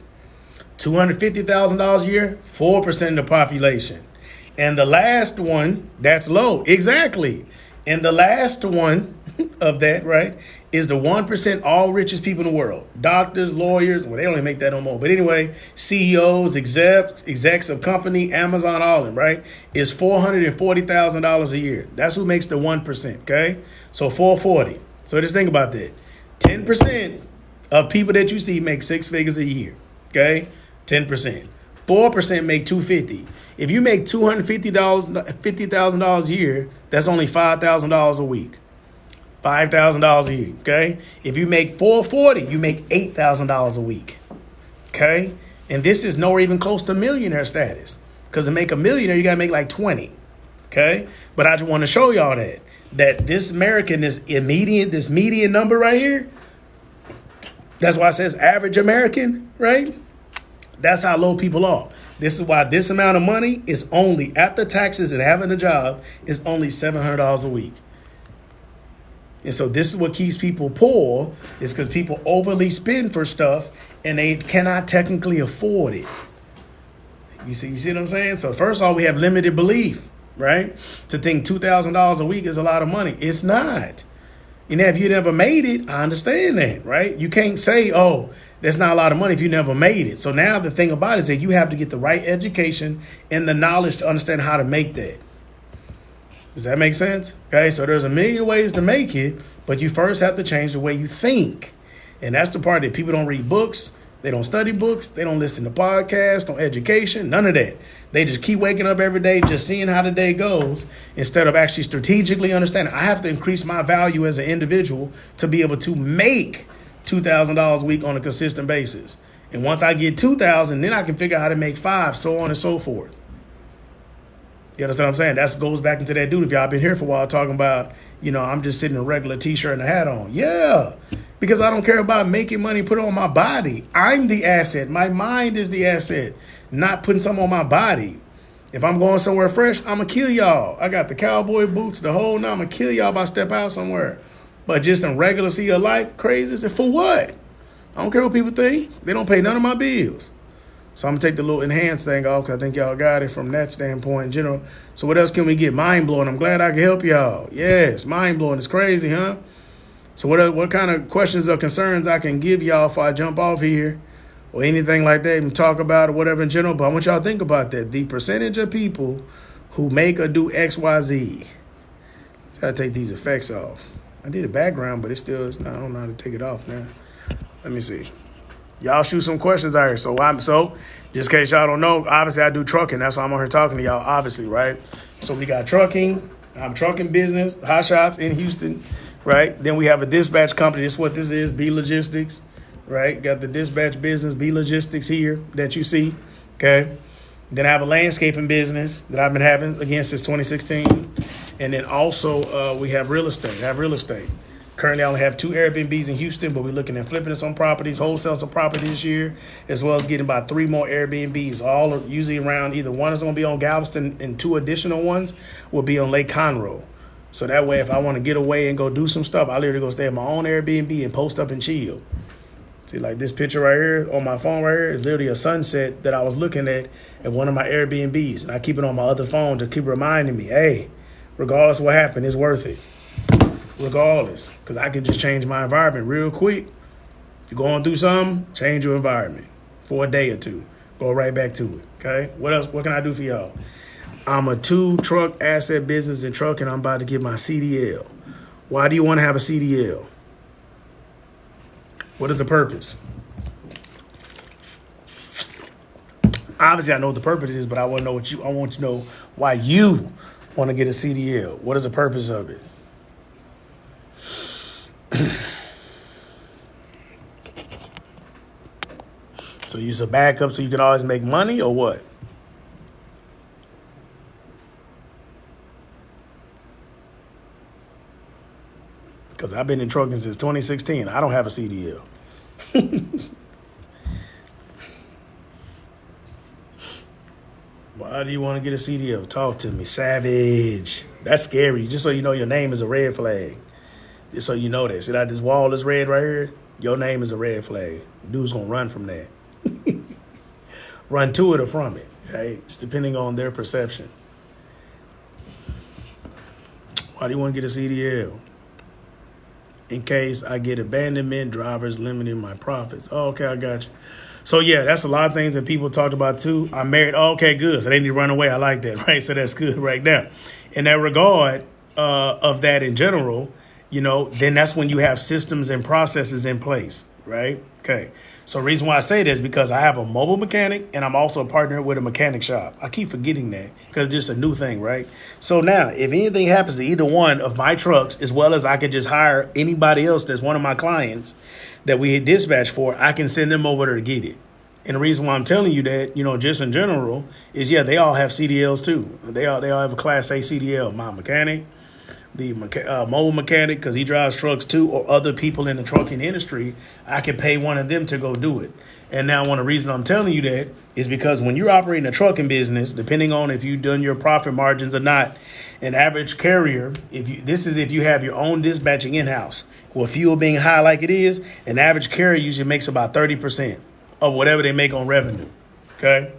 $250,000 a year, 4% of the population. And the last one, that's low. Exactly. And the last one of that, right, is the 1% all richest people in the world. Doctors, lawyers, well, they don't even make that no more. But anyway, CEOs, execs of company, Amazon, all of them, right, is $440,000 a year. That's who makes the 1%, okay? So 440. So just think about that. 10% of people that you see make six figures a year. Okay? 10%. 4% make 250. If you make $250,000 a year, that's only $5,000 a week. $5,000 a year. Okay? If you make 440, you make $8,000 a week. Okay? And this is nowhere even close to millionaire status. Because to make a millionaire, you got to make like 20. Okay? But I just want to show y'all that this American, this median number right here, that's why it says average American, right? That's how low people are. This is why this amount of money is only, after taxes and having a job, is only $700 a week. And so this is what keeps people poor, is because people overly spend for stuff and they cannot technically afford it. You see what I'm saying? So first of all, we have limited belief, right? To think $2,000 a week is a lot of money. It's not. You know, if you never made it, I understand that, right? You can't say, oh, that's not a lot of money if you never made it. So now the thing about it is that you have to get the right education and the knowledge to understand how to make that. Does that make sense? Okay, so there's a million ways to make it, but you first have to change the way you think. And that's the part that people don't read books. They don't study books. They don't listen to podcasts, no education, none of that. They just keep waking up every day, just seeing how the day goes, instead of actually strategically understanding. I have to increase my value as an individual to be able to make $2,000 a week on a consistent basis. And once I get 2,000, then I can figure out how to make 5, so on and so forth. You understand what I'm saying? That goes back into that dude. If y'all been here for a while talking about, you know, I'm just sitting in a regular t-shirt and a hat on. Yeah, because I don't care about making money, put it on my body. I'm the asset. My mind is the asset, not putting something on my body. If I'm going somewhere fresh, I'm going to kill y'all. I got the cowboy boots, the whole now I'm going to kill y'all if I step out somewhere. But just in regular see your life, crazy. I said, for what? I don't care what people think. They don't pay none of my bills. So I'm going to take the little enhanced thing off because I think y'all got it from that standpoint in general. So what else can we get? Mind-blowing. I'm glad I can help y'all. Yes, mind-blowing. It's crazy, huh? So what kind of questions or concerns I can give y'all if I jump off here or anything like that and talk about or whatever in general. But I want y'all to think about that. The percentage of people who make or do X, Y, Z. Just got to take these effects off. I did a background, but I don't know how to take it off now. Let me see. Y'all shoot some questions out here. So just in case y'all don't know, obviously I do trucking. That's why I'm on here talking to y'all, obviously, right? So we got trucking. I'm trucking business, Hot Shots in Houston, right? Then we have a dispatch company. This is what this is, B Logistics, right? Got the dispatch business, B Logistics here that you see, okay? Then I have a landscaping business that I've been having, again, since 2016. And then also we have real estate. Currently, I only have 2 Airbnbs in Houston, but we're looking at flipping some properties, wholesale some properties this year, as well as getting about 3 more Airbnbs. All are usually around either one is going to be on Galveston and 2 additional ones will be on Lake Conroe. So that way, if I want to get away and go do some stuff, I literally go stay at my own Airbnb and post up and chill. See, like this picture right here on my phone right here is literally a sunset that I was looking at one of my Airbnbs. And I keep it on my other phone to keep reminding me, hey, regardless of what happened, it's worth it. Regardless, because I can just change my environment real quick. If you're going through something, change your environment for a day or 2. Go right back to it, okay? What else? What can I do for y'all? I'm a 2-truck asset business in trucking. I'm about to get my CDL. Why do you want to have a CDL? What is the purpose? Obviously, I know what the purpose is, but I want you to know why you want to get a CDL. What is the purpose of it? So use a backup so you can always make money or what? Because I've been in trucking since 2016. I don't have a CDL. Why do you want to get a CDL? Talk to me. Savage. That's scary. Just so you know, your name is a red flag. Just so you know that. See that this wall is red right here? Your name is a red flag. Dude's going to run from that. Run to it or from it, right? It's depending on their perception. Why do you want to get a CDL? In case I get abandonment, drivers limiting my profits. Oh, okay, I got you. So, yeah, that's a lot of things that people talked about, too. I'm married. Oh, okay, good. So they need to run away. I like that, right? So that's good right now. In that regard of that in general, then that's when you have systems and processes in place, right? Okay. So the reason why I say this is because I have a mobile mechanic and I'm also partnered with a mechanic shop. I keep forgetting that because it's just a new thing, right? So now, if anything happens to either one of my trucks, as well as I could just hire anybody else that's one of my clients that we dispatch for, I can send them over there to get it. And the reason why I'm telling you that, just in general, is, they all have CDLs too. They all have a Class A CDL. My mechanic, the mobile mechanic, because he drives trucks too, or other people in the trucking industry, I can pay one of them to go do it. And now one of the reasons I'm telling you that is because when you're operating a trucking business, depending on if you've done your profit margins or not, an average carrier, if you have your own dispatching in-house, with fuel being high like it is, an average carrier usually makes about 30% of whatever they make on revenue. Okay?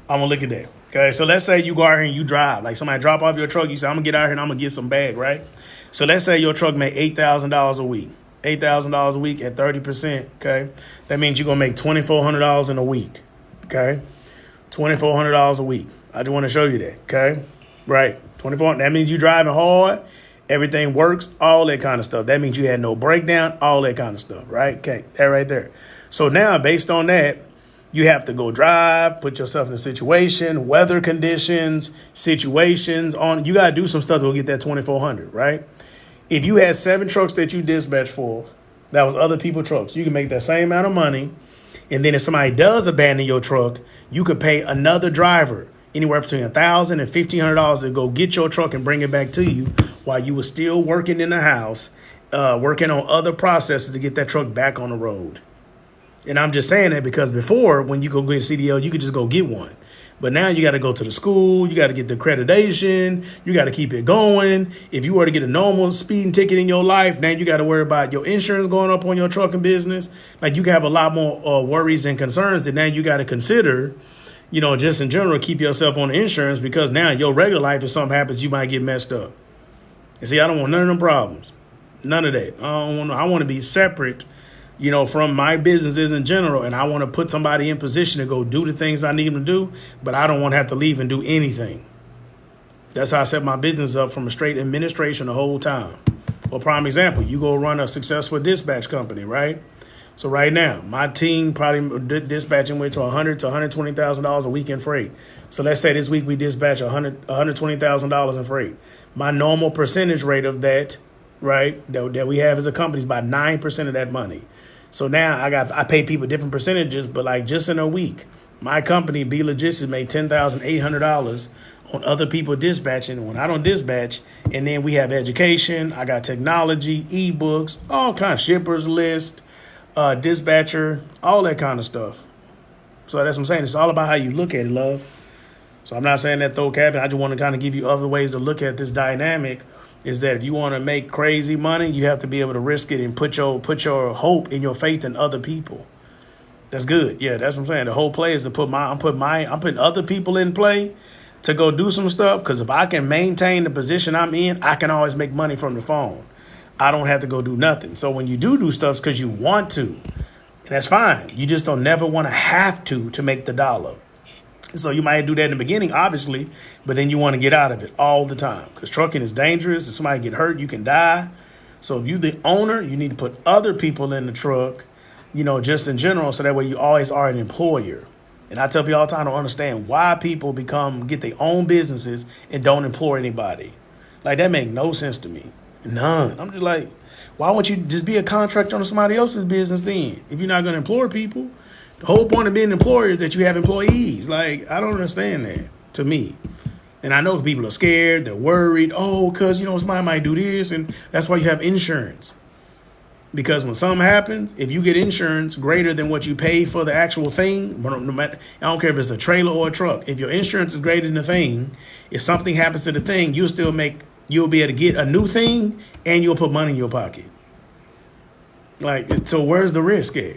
I'm going to look at that. Okay, so let's say you go out here and you drive. Like somebody drop off your truck, you say, I'm going to get out here and I'm going to get some bag, right? So let's say your truck made $8,000 a week. $8,000 a week at 30%, okay? That means you're going to make $2,400 in a week, okay? $2,400 a week. I just want to show you that, okay? Right, 24. That means you're driving hard. Everything works, all that kind of stuff. That means you had no breakdown, all that kind of stuff, right? Okay, that right there. So now, based on that, you have to go drive, put yourself in a situation, weather conditions, situations on. You got to do some stuff to get that 2,400, right? If you had 7 trucks that you dispatch for, that was other people's trucks, you can make that same amount of money. And then if somebody does abandon your truck, you could pay another driver anywhere between $1,000 and $1,500 to go get your truck and bring it back to you while you were still working in the house, working on other processes to get that truck back on the road. And I'm just saying that because before, when you go get a CDL, you could just go get one. But now you got to go to the school. You got to get the accreditation. You got to keep it going. If you were to get a normal speeding ticket in your life, now you got to worry about your insurance going up on your trucking business. Like you can have a lot more worries and concerns that now you got to consider, just in general, keep yourself on the insurance because now your regular life, if something happens, you might get messed up. And see, I don't want none of them problems. None of that. I want to be separate from my businesses in general. And I want to put somebody in position to go do the things I need them to do, but I don't want to have to leave and do anything. That's how I set my business up from a straight administration the whole time. Well, prime example, you go run a successful dispatch company, right? So right now, my team probably dispatching with to $100,000 to $120,000 a week in freight. So let's say this week we dispatch $120,000 in freight. My normal percentage rate of that, right, that we have as a company is about 9% of that money. So now I pay people different percentages, but like just in a week, my company, B Logistics, made $10,800 on other people dispatching when I don't dispatch. And then we have education. I got technology, ebooks, all kinds, shippers list, dispatcher, all that kind of stuff. So that's what I'm saying. It's all about how you look at it, love. So I'm not saying that throw cap. I just want to kind of give you other ways to look at this dynamic. Is that if you want to make crazy money, you have to be able to risk it and put your hope and your faith in other people. That's good. Yeah, that's what I'm saying. The whole play is to I'm putting other people in play to go do some stuff. Because if I can maintain the position I'm in, I can always make money from the phone. I don't have to go do nothing. So when you do stuff, it's because you want to. And that's fine. You just don't never want to have to make the dollar. So you might do that in the beginning, obviously, but then you want to get out of it all the time because trucking is dangerous. If somebody get hurt, you can die. So if you're the owner, you need to put other people in the truck, just in general. So that way you always are an employer. And I tell people all the time, I don't understand why people get their own businesses and don't employ anybody. Like that make no sense to me. None. I'm just like, why won't you just be a contractor on somebody else's business then? If you're not going to employ people. The whole point of being an employer is that you have employees. Like, I don't understand that to me. And I know people are scared. They're worried. Oh, because, somebody might do this. And that's why you have insurance. Because when something happens, if you get insurance greater than what you pay for the actual thing, no matter, I don't care if it's a trailer or a truck. If your insurance is greater than the thing, if something happens to the thing, you'll be able to get a new thing and you'll put money in your pocket. Like, so where's the risk at?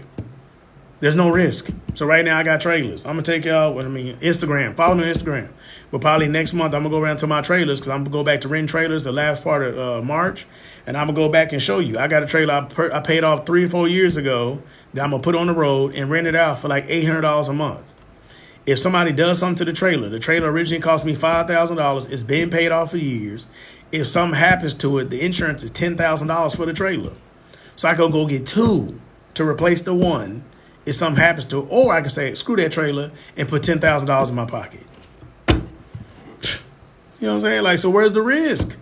There's no risk. So right now I got trailers. I'm going to take y'all, Instagram. Follow me on Instagram. But probably next month I'm going to go around to my trailers because I'm going to go back to renting trailers the last part of March. And I'm going to go back and show you. I got a trailer I paid off 3 or 4 years ago that I'm going to put on the road and rent it out for like $800 a month. If somebody does something to the trailer originally cost me $5,000. It's been paid off for years. If something happens to it, the insurance is $10,000 for the trailer. So I can go get 2 to replace the 1 if something happens to it. Or I can say, screw that trailer and put $10,000 in my pocket. You know what I'm saying? Like, so where's the risk?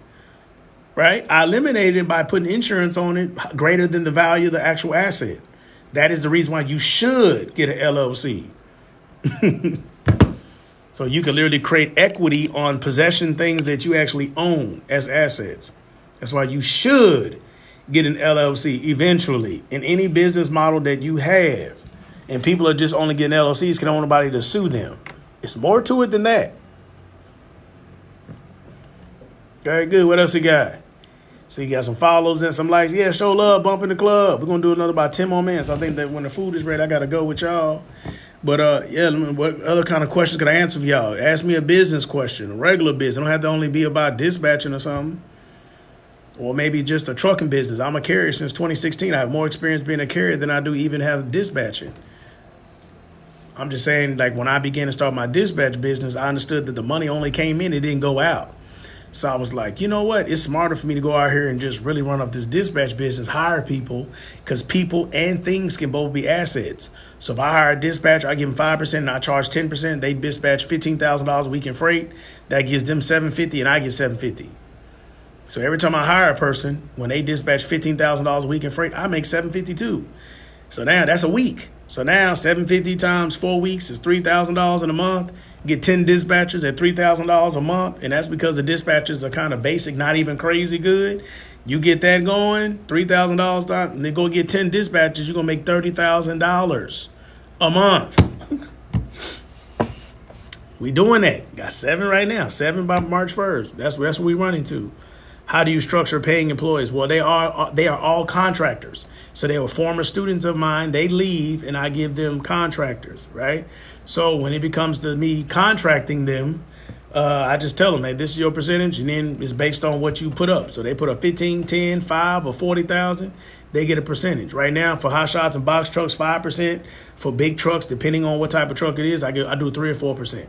Right? I eliminated it by putting insurance on it greater than the value of the actual asset. That is the reason why you should get an LLC. So you can literally create equity on possession things that you actually own as assets. That's why you should get an LLC eventually in any business model that you have. And people are just only getting LLCs because they don't want nobody to sue them. It's more to it than that. Very good. What else you got? So you got some follows and some likes. Yeah, show love, bump in the club. We're going to do another about 10 more minutes. I think that when the food is ready, I got to go with y'all. But yeah, what other kind of questions could I answer for y'all? Ask me a business question, a regular business. It don't have to only be about dispatching or something. Or maybe just a trucking business. I'm a carrier since 2016. I have more experience being a carrier than I do even have dispatching. I'm just saying, like, when I began to start my dispatch business, I understood that the money only came in, it didn't go out. So I was like, you know what? It's smarter for me to go out here and just really run up this dispatch business, hire people, because people and things can both be assets. So if I hire a dispatcher, I give them 5% and I charge 10%. They dispatch $15,000 a week in freight. That gives them $750 and I get $750. So every time I hire a person, when they dispatch $15,000 a week in freight, I make $750 too. So now that's a week. So now $750 times 4 weeks is $3,000 in a month. Get 10 dispatchers at $3,000 a month. And that's because the dispatchers are kind of basic, not even crazy good. You get that going, $3,000, and then go get 10 dispatchers, you're going to make $30,000 a month. We doing that. Got 7 right now, 7 by March 1st. That's what we running to. How do you structure paying employees? Well, they are all contractors. So they were former students of mine. They leave and I give them contractors, right? So when it becomes to me contracting them, I just tell them, hey, this is your percentage, and then it's based on what you put up. So they put up 15, 10, 5, or 40,000, they get a percentage. Right now, for hot shots and box trucks, 5%. For big trucks, depending on what type of truck it is, I do 3 or 4%.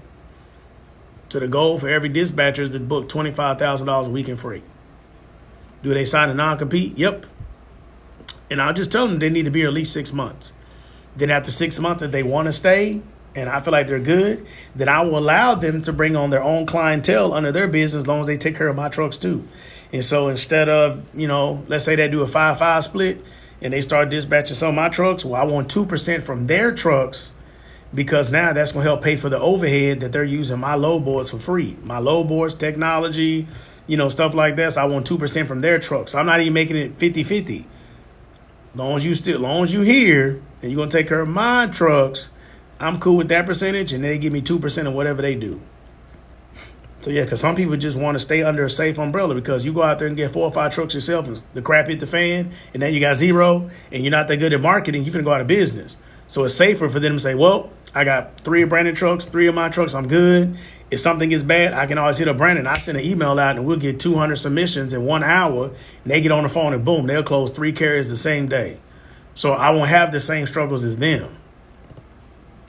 So the goal for every dispatcher is to book $25,000 a week in freight. Do they sign a non-compete? Yep. And I'll just tell them they need to be here at least 6 months. Then after 6 months, if they want to stay, and I feel like they're good, then I will allow them to bring on their own clientele under their business as long as they take care of my trucks too. And so instead of, let's say they do a 5-5 split and they start dispatching some of my trucks, well, I want 2% from their trucks because now that's going to help pay for the overhead that they're using my load boards for free. My load boards, technology, stuff like that. So I want 2% from their trucks. So I'm not even making it 50-50. As long as you here and you're going to take care of my trucks, I'm cool with that percentage, and they give me 2% of whatever they do. So, yeah, because some people just want to stay under a safe umbrella because you go out there and get 4 or 5 trucks yourself and the crap hit the fan, and then you got 0, and you're not that good at marketing, you're going to go out of business. So it's safer for them to say, well, I got 3 Brandon trucks, 3 of my trucks, I'm good. If something gets bad, I can always hit up Brandon. I send an email out, and we'll get 200 submissions in 1 hour, and they get on the phone, and boom, they'll close 3 carriers the same day. So I won't have the same struggles as them.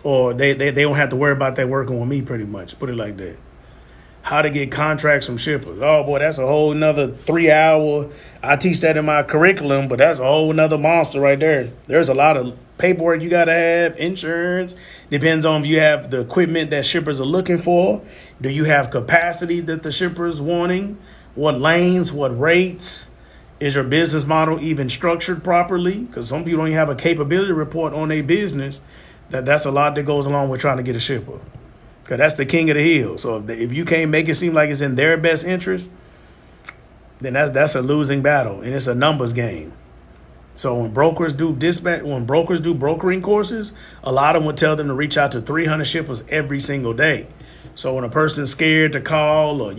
Or they don't have to worry about that working with me pretty much. Put it like that. How to get contracts from shippers. Oh, boy, that's a whole nother 3 hour. I teach that in my curriculum, but that's a whole nother monster right there. There's a lot of paperwork you got to have, insurance. Depends on if you have the equipment that shippers are looking for. Do you have capacity that the shipper's wanting? What lanes, what rates? Is your business model even structured properly? Because some people don't even have a capability report on their business. That's a lot that goes along with trying to get a shipper. Because that's the king of the hill. So if you can't make it seem like it's in their best interest, then that's a losing battle. And it's a numbers game. So when brokers do brokering courses, a lot of them would tell them to reach out to 300 shippers every single day. So when a person's scared to call, or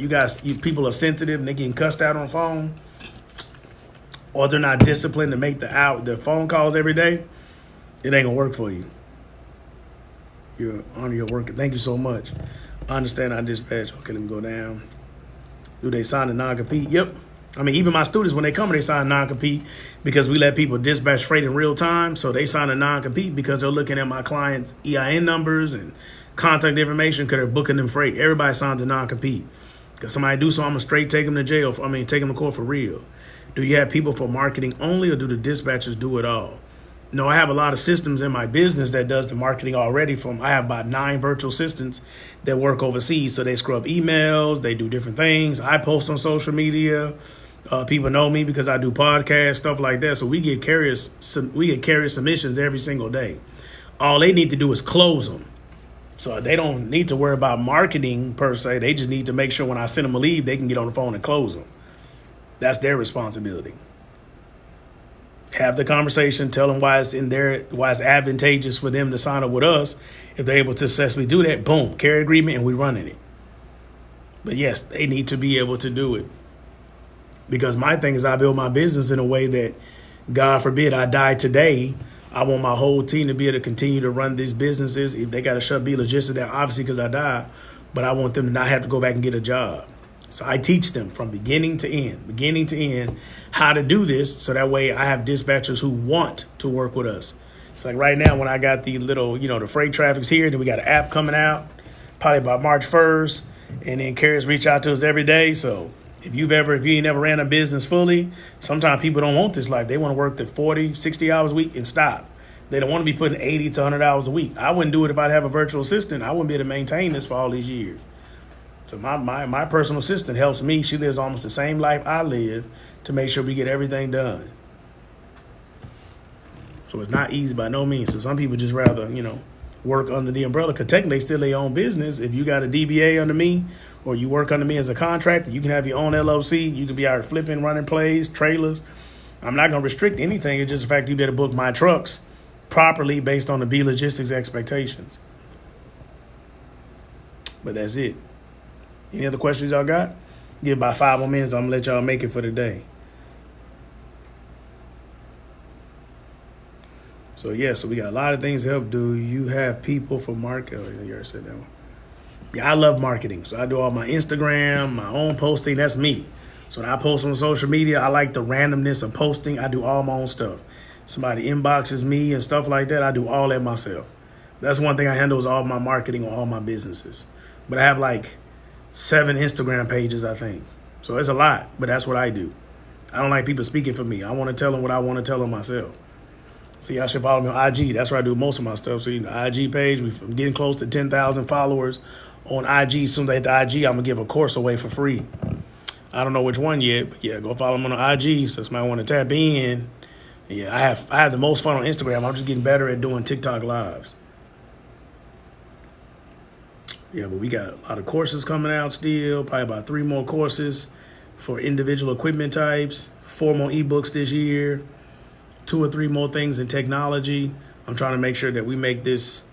people are sensitive and they're getting cussed out on the phone, or they're not disciplined to make their phone calls every day, it ain't gonna work for you. You honor your work. Thank you so much. I understand I dispatch. Okay, let me go down. Do they sign a non-compete? Yep. I mean, even my students, when they come, they sign a non-compete because we let people dispatch freight in real time. So they sign a non-compete because they're looking at my clients' EIN numbers and contact information because they're booking them freight. Everybody signs a non-compete. Because somebody do so, I'm going to straight take them to jail. Take them to court for real. Do you have people for marketing only, or do the dispatchers do it all? No, I have a lot of systems in my business that does the marketing already. I have about 9 virtual assistants that work overseas. So they scrub emails, they do different things. I post on social media. People know me because I do podcasts, stuff like that. So we get carrier submissions every single day. All they need to do is close them. So they don't need to worry about marketing per se. They just need to make sure when I send them a lead, they can get on the phone and close them. That's their responsibility. Have the conversation, tell them why it's advantageous for them to sign up with us. If they're able to successfully do that, boom, carrier agreement, and we running it. But yes, they need to be able to do it. Because my thing is I build my business in a way that, God forbid, I die today. I want my whole team to be able to continue to run these businesses. If they got to shut B Logistics down, obviously because I die, but I want them to not have to go back and get a job. So I teach them from beginning to end, how to do this. So that way I have dispatchers who want to work with us. It's like right now when I got the little, the freight traffic's here, then we got an app coming out probably by March 1st. And then carriers reach out to us every day. So if you ain't never ran a business fully, sometimes people don't want this life. They want to work the 40, 60 hours a week and stop. They don't want to be putting 80 to 100 hours a week. I wouldn't do it if I'd have a virtual assistant. I wouldn't be able to maintain this for all these years. So my personal assistant helps me. She lives almost the same life I live to make sure we get everything done. So it's not easy by no means. So some people just rather, work under the umbrella, because technically they still their own business. If you got a DBA under me or you work under me as a contractor, you can have your own LLC. You can be out flipping, running plays, trailers. I'm not going to restrict anything. It's just the fact you better book my trucks properly based on the B Logistics expectations. But that's it. Any other questions y'all got? Give about 5 more minutes. I'm going to let y'all make it for the day. So, so we got a lot of things to help. Do you have people for market? Oh, you already said that one. Yeah, I love marketing. So I do all my Instagram, my own posting. That's me. So when I post on social media, I like the randomness of posting. I do all my own stuff. Somebody inboxes me and stuff like that. I do all that myself. That's one thing I handle is all my marketing on all my businesses. But I have like 7 Instagram pages, I think. So it's a lot, but that's what I do. I don't like people speaking for me. I want to tell them what I want to tell them myself. So y'all should follow me on IG. That's where I do most of my stuff. So the IG page, we're getting close to 10,000 followers on IG. As soon as I hit the IG, I'm going to give a course away for free. I don't know which one yet, but go follow me on the IG. So somebody want to tap in. I have the most fun on Instagram. I'm just getting better at doing TikTok lives. But we got a lot of courses coming out still, probably about 3 more courses for individual equipment types, 4 more ebooks this year, 2 or 3 more things in technology. I'm trying to make sure that we make this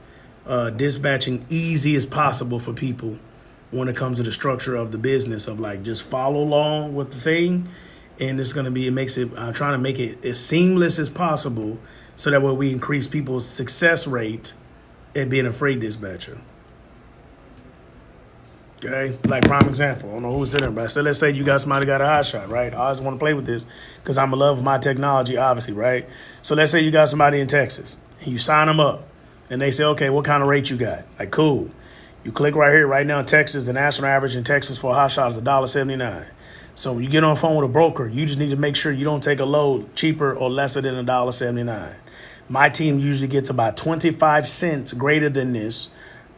dispatching easy as possible for people when it comes to the structure of the business of like just follow along with the thing. And it's going to be, I'm trying to make it as seamless as possible so that way we increase people's success rate at being a freight dispatcher. Okay, like prime example. I don't know who's in there, but so let's say you got somebody got a hot shot, right? I always want to play with this because I'm in love with my technology, obviously, right? So let's say you got somebody in Texas and you sign them up and they say, okay, what kind of rate you got? Like, cool. You click right here, right now in Texas, the national average in Texas for a hot shot is $1.79. So when you get on the phone with a broker, you just need to make sure you don't take a load cheaper or lesser than $1.79. My team usually gets about 25 cents greater than this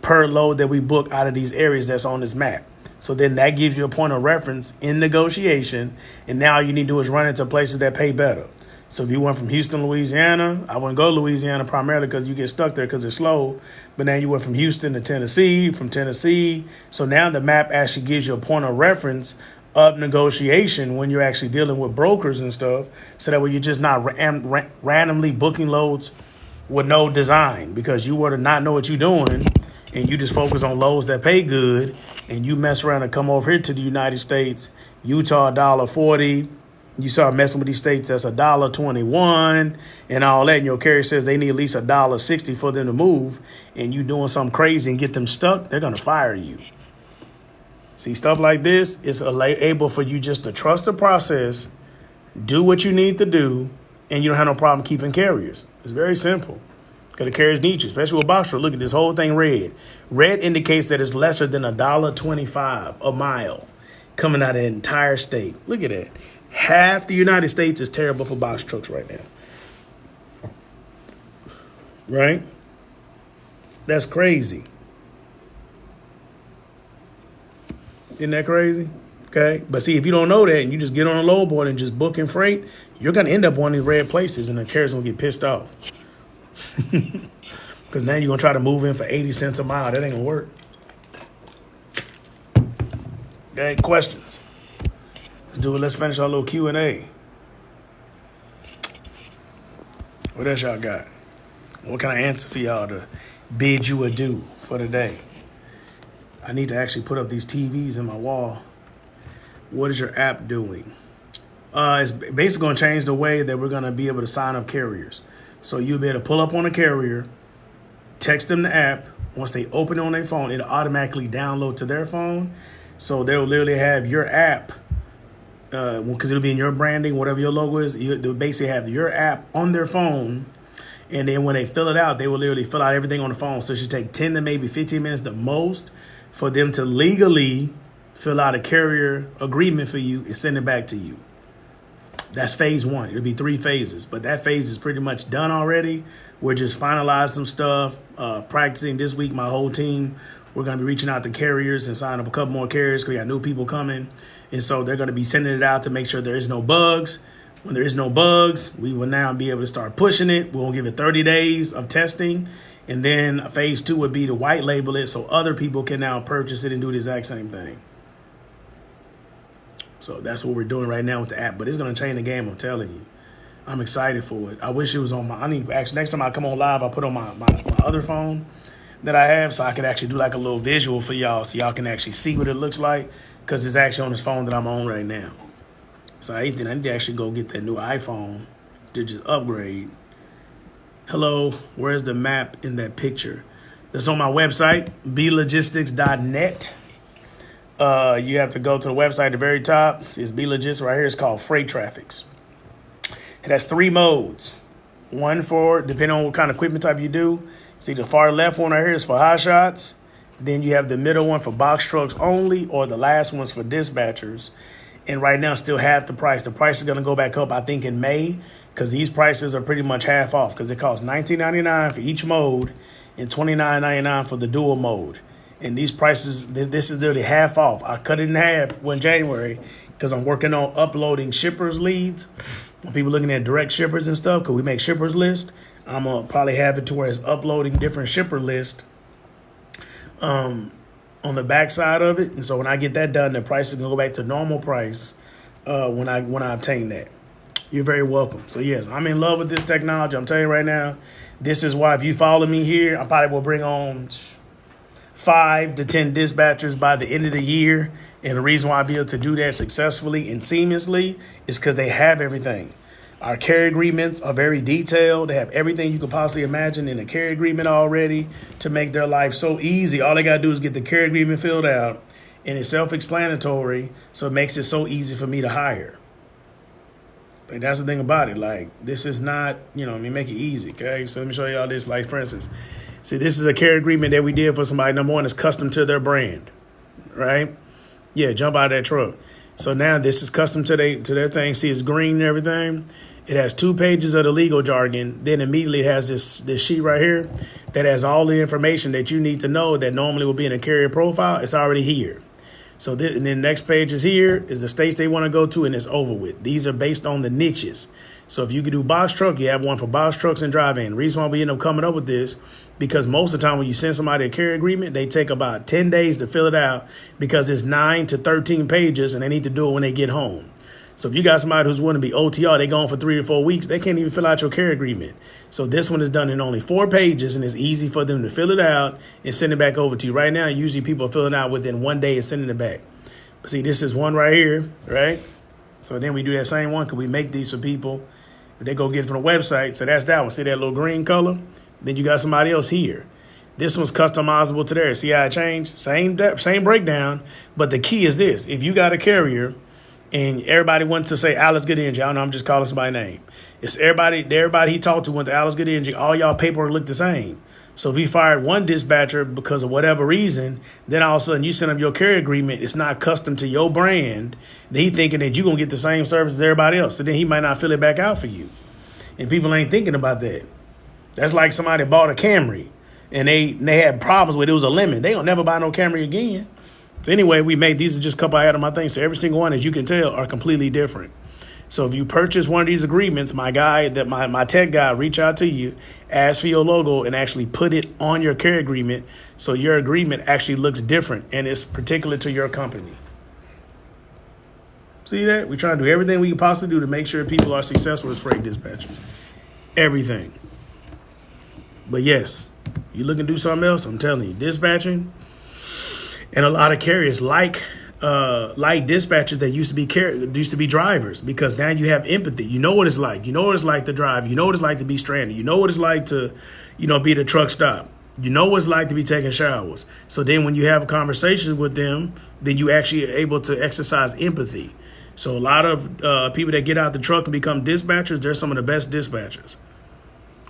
per load that we book out of these areas that's on this map. So then that gives you a point of reference in negotiation. And now all you need to do is run into places that pay better. So if you went from Houston, Louisiana, I wouldn't go to Louisiana primarily because you get stuck there because it's slow. But then you went from Houston to Tennessee, from Tennessee. So now the map actually gives you a point of reference of negotiation when you're actually dealing with brokers and stuff. So that way you're just not randomly booking loads with no design, because you were to not know what you're doing and you just focus on loads that pay good and you mess around and come over here to the United States, Utah $1.40. You start messing with these states that's $1.21 and all that, and your carrier says they need at least $1.60 for them to move, and you doing something crazy and get them stuck, they're going to fire you. See, stuff like this is able for you just to trust the process, do what you need to do, and you don't have no problem keeping carriers. It's very simple. Because the carriers need you, especially with box truck. Look at this whole thing red. Red indicates that it's lesser than $1.25 a mile. coming out of the entire state. Look at that. Half the United States is terrible for box trucks right now. Right? That's crazy. Isn't that crazy? Okay. But see, if you don't know that and you just get on a low board and just book and freight, you're going to end up on these red places and the carrier's going to get pissed off. Because now you're going to try to move in for 80 cents a mile. That ain't going to work. Okay, questions? Let's do it. Let's finish our little Q&A. What else y'all got? What can I answer for y'all to bid you adieu for the day? I need to actually put up these TVs in my wall. What is your app doing? It's basically going to change the way that we're going to be able to sign up carriers. So you'll be able to pull up on a carrier, text them the app. Once they open it on their phone, it'll automatically download to their phone. So they'll literally have your app, because it'll be in your branding, whatever your logo is. They'll basically have your app on their phone. And then when they fill it out, they will literally fill out everything on the phone. So it should take 10 to maybe 15 minutes the most for them to legally fill out a carrier agreement for you and send it back to you. That's phase one. It'll be 3 phases, but that phase is pretty much done already. We're just finalizing some stuff, practicing this week. My whole team, we're going to be reaching out to carriers and signing up a couple more carriers because we got new people coming. And so they're going to be sending it out to make sure there is no bugs. When there is no bugs, we will now be able to start pushing it. We'll give it 30 days of testing. And then phase 2 would be to white label it so other people can now purchase it and do the exact same thing. So that's what we're doing right now with the app. But it's going to change the game, I'm telling you. I'm excited for it. I wish it was on my, actually, next time I come on live, I'll put on my other phone that I have so I can actually do like a little visual for y'all so y'all can actually see what it looks like because it's actually on this phone that I'm on right now. So I need to actually go get that new iPhone to just upgrade. Hello, where's the map in that picture? That's on my website, blogistics.net. You have to go to the website at the very top. It's B-Logistics right here. It's called Freight Traffics. It has 3 modes. One for, depending on what kind of equipment type you do. See, the far left one right here is for high shots. Then you have the middle one for box trucks only, or the last one's for dispatchers. And right now, still half the price. The price is going to go back up, I think, in May, because these prices are pretty much half off, because it costs $19.99 for each mode and $29.99 for the dual mode. And these prices, this is literally half off. I cut it in half in January because I'm working on uploading shippers leads. When people looking at direct shippers and stuff, because we make shippers list, I'm going to probably have it to where it's uploading different shipper lists on the back side of it. And so when I get that done, the price is going to go back to normal price when I obtain that. You're very welcome. So, yes, I'm in love with this technology. I'm telling you right now, this is why if you follow me here, I probably will bring on 5 to 10 dispatchers by the end of the year. And the reason why I'll be able to do that successfully and seamlessly is because they have everything. Our carrier agreements are very detailed. They have everything you could possibly imagine in a carrier agreement already to make their life so easy. All they got to do is get the carrier agreement filled out, and it's self-explanatory, so it makes it so easy for me to hire. Like, that's the thing about it. Like, this is not, make it easy, okay? So let me show y'all this. Like, for instance, see, this is a carrier agreement that we did for somebody. Number one, is custom to their brand, right? Yeah, jump out of that truck. So now this is custom to their thing. See, it's green and everything. It has 2 pages of the legal jargon. Then immediately it has this sheet right here that has all the information that you need to know that normally will be in a carrier profile. It's already here. So and then the next page is here is the states they want to go to, and it's over with. These are based on the niches. So if you could do box truck, you have one for box trucks and drive-in. The reason why we end up coming up with this, because most of the time when you send somebody a carrier agreement, they take about 10 days to fill it out because it's 9 to 13 pages, and they need to do it when they get home. So if you got somebody who's willing to be OTR, they gone for 3 to 4 weeks, they can't even fill out your carrier agreement. So this one is done in only 4 pages, and it's easy for them to fill it out and send it back over to you. Right now, usually people are filling out within 1 day and sending it back. But see, this is one right here, right? So then we do that same one because we make these for people. They go get it from the website. So that's that one. See that little green color? Then you got somebody else here. This one's customizable to theirs. See how it changed? Same breakdown. But the key is this. If you got a carrier and everybody wants to say Alex Goodenja, I don't know, I'm just calling somebody's name. It's everybody he talked to went to Alice Good Energy. All y'all paperwork looked the same. So if he fired one dispatcher because of whatever reason, then all of a sudden you send him your carrier agreement. It's not custom to your brand. Then he thinking that you're going to get the same service as everybody else. So then he might not fill it back out for you. And people ain't thinking about that. That's like somebody bought a Camry and they had problems with it. It was a lemon. They don't never buy no Camry again. So anyway, these are just a couple I had on my things. So every single one, as you can tell, are completely different. So if you purchase one of these agreements, my tech guy reach out to you, ask for your logo, and actually put it on your carrier agreement so your agreement actually looks different and it's particular to your company. See that? We try to do everything we can possibly do to make sure people are successful as freight dispatchers. Everything. But yes, you looking to do something else, I'm telling you, dispatching, and a lot of carriers like dispatchers that used to be drivers, because now you have empathy. You know what it's like. You know what it's like to drive. You know what it's like to be stranded. You know what it's like to, be at a truck stop. You know what it's like to be taking showers. So then when you have a conversation with them, then you actually are able to exercise empathy. So a lot of people that get out the truck and become dispatchers, they're some of the best dispatchers.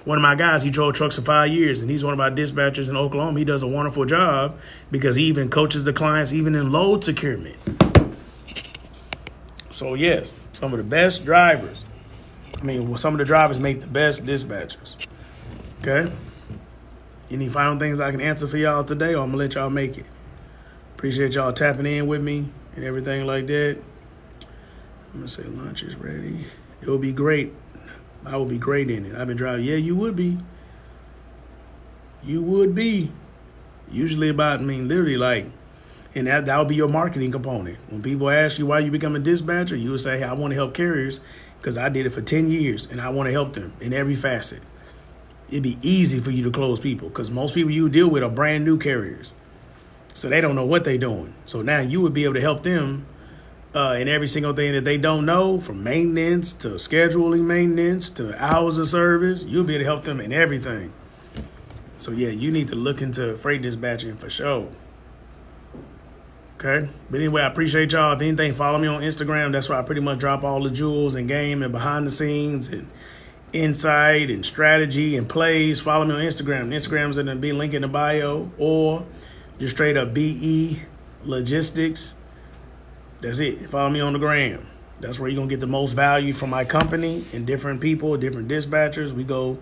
One of my guys, he drove trucks for 5 years, and he's one of our dispatchers in Oklahoma. He does a wonderful job because he even coaches the clients even in load securement. So, yes, some of the best drivers. Some of the drivers make the best dispatchers. Okay? Any final things I can answer for y'all today, or I'm going to let y'all make it? Appreciate y'all tapping in with me and everything like that. I'm going to say lunch is ready. It will be great. I would be great in it. I've been driving. Yeah, you would be. You would be. Usually and that would be your marketing component. When people ask you why you become a dispatcher, you would say, hey, I want to help carriers because I did it for 10 years and I want to help them in every facet. It'd be easy for you to close people because most people you deal with are brand new carriers. So they don't know what they're doing. So now you would be able to help them in every single thing that they don't know, from maintenance to scheduling maintenance to hours of service. You'll be able to help them in everything. So, yeah, you need to look into freight dispatching for sure. Okay? But anyway, I appreciate y'all. If anything, follow me on Instagram. That's where I pretty much drop all the jewels and game and behind the scenes and insight and strategy and plays. Follow me on Instagram. Instagram's going to be linked in the bio, or just straight up BE Logistics. That's it. Follow me on the gram. That's where you're going to get the most value from my company and different people, different dispatchers. I'm going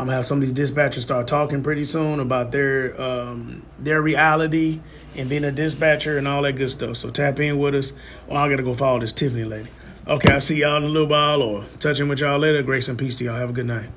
to have some of these dispatchers start talking pretty soon about their reality and being a dispatcher and all that good stuff. So tap in with us. Or I got to go follow this Tiffany lady. Okay, I'll see y'all in a little while or touch in with y'all later. Grace and peace to y'all. Have a good night.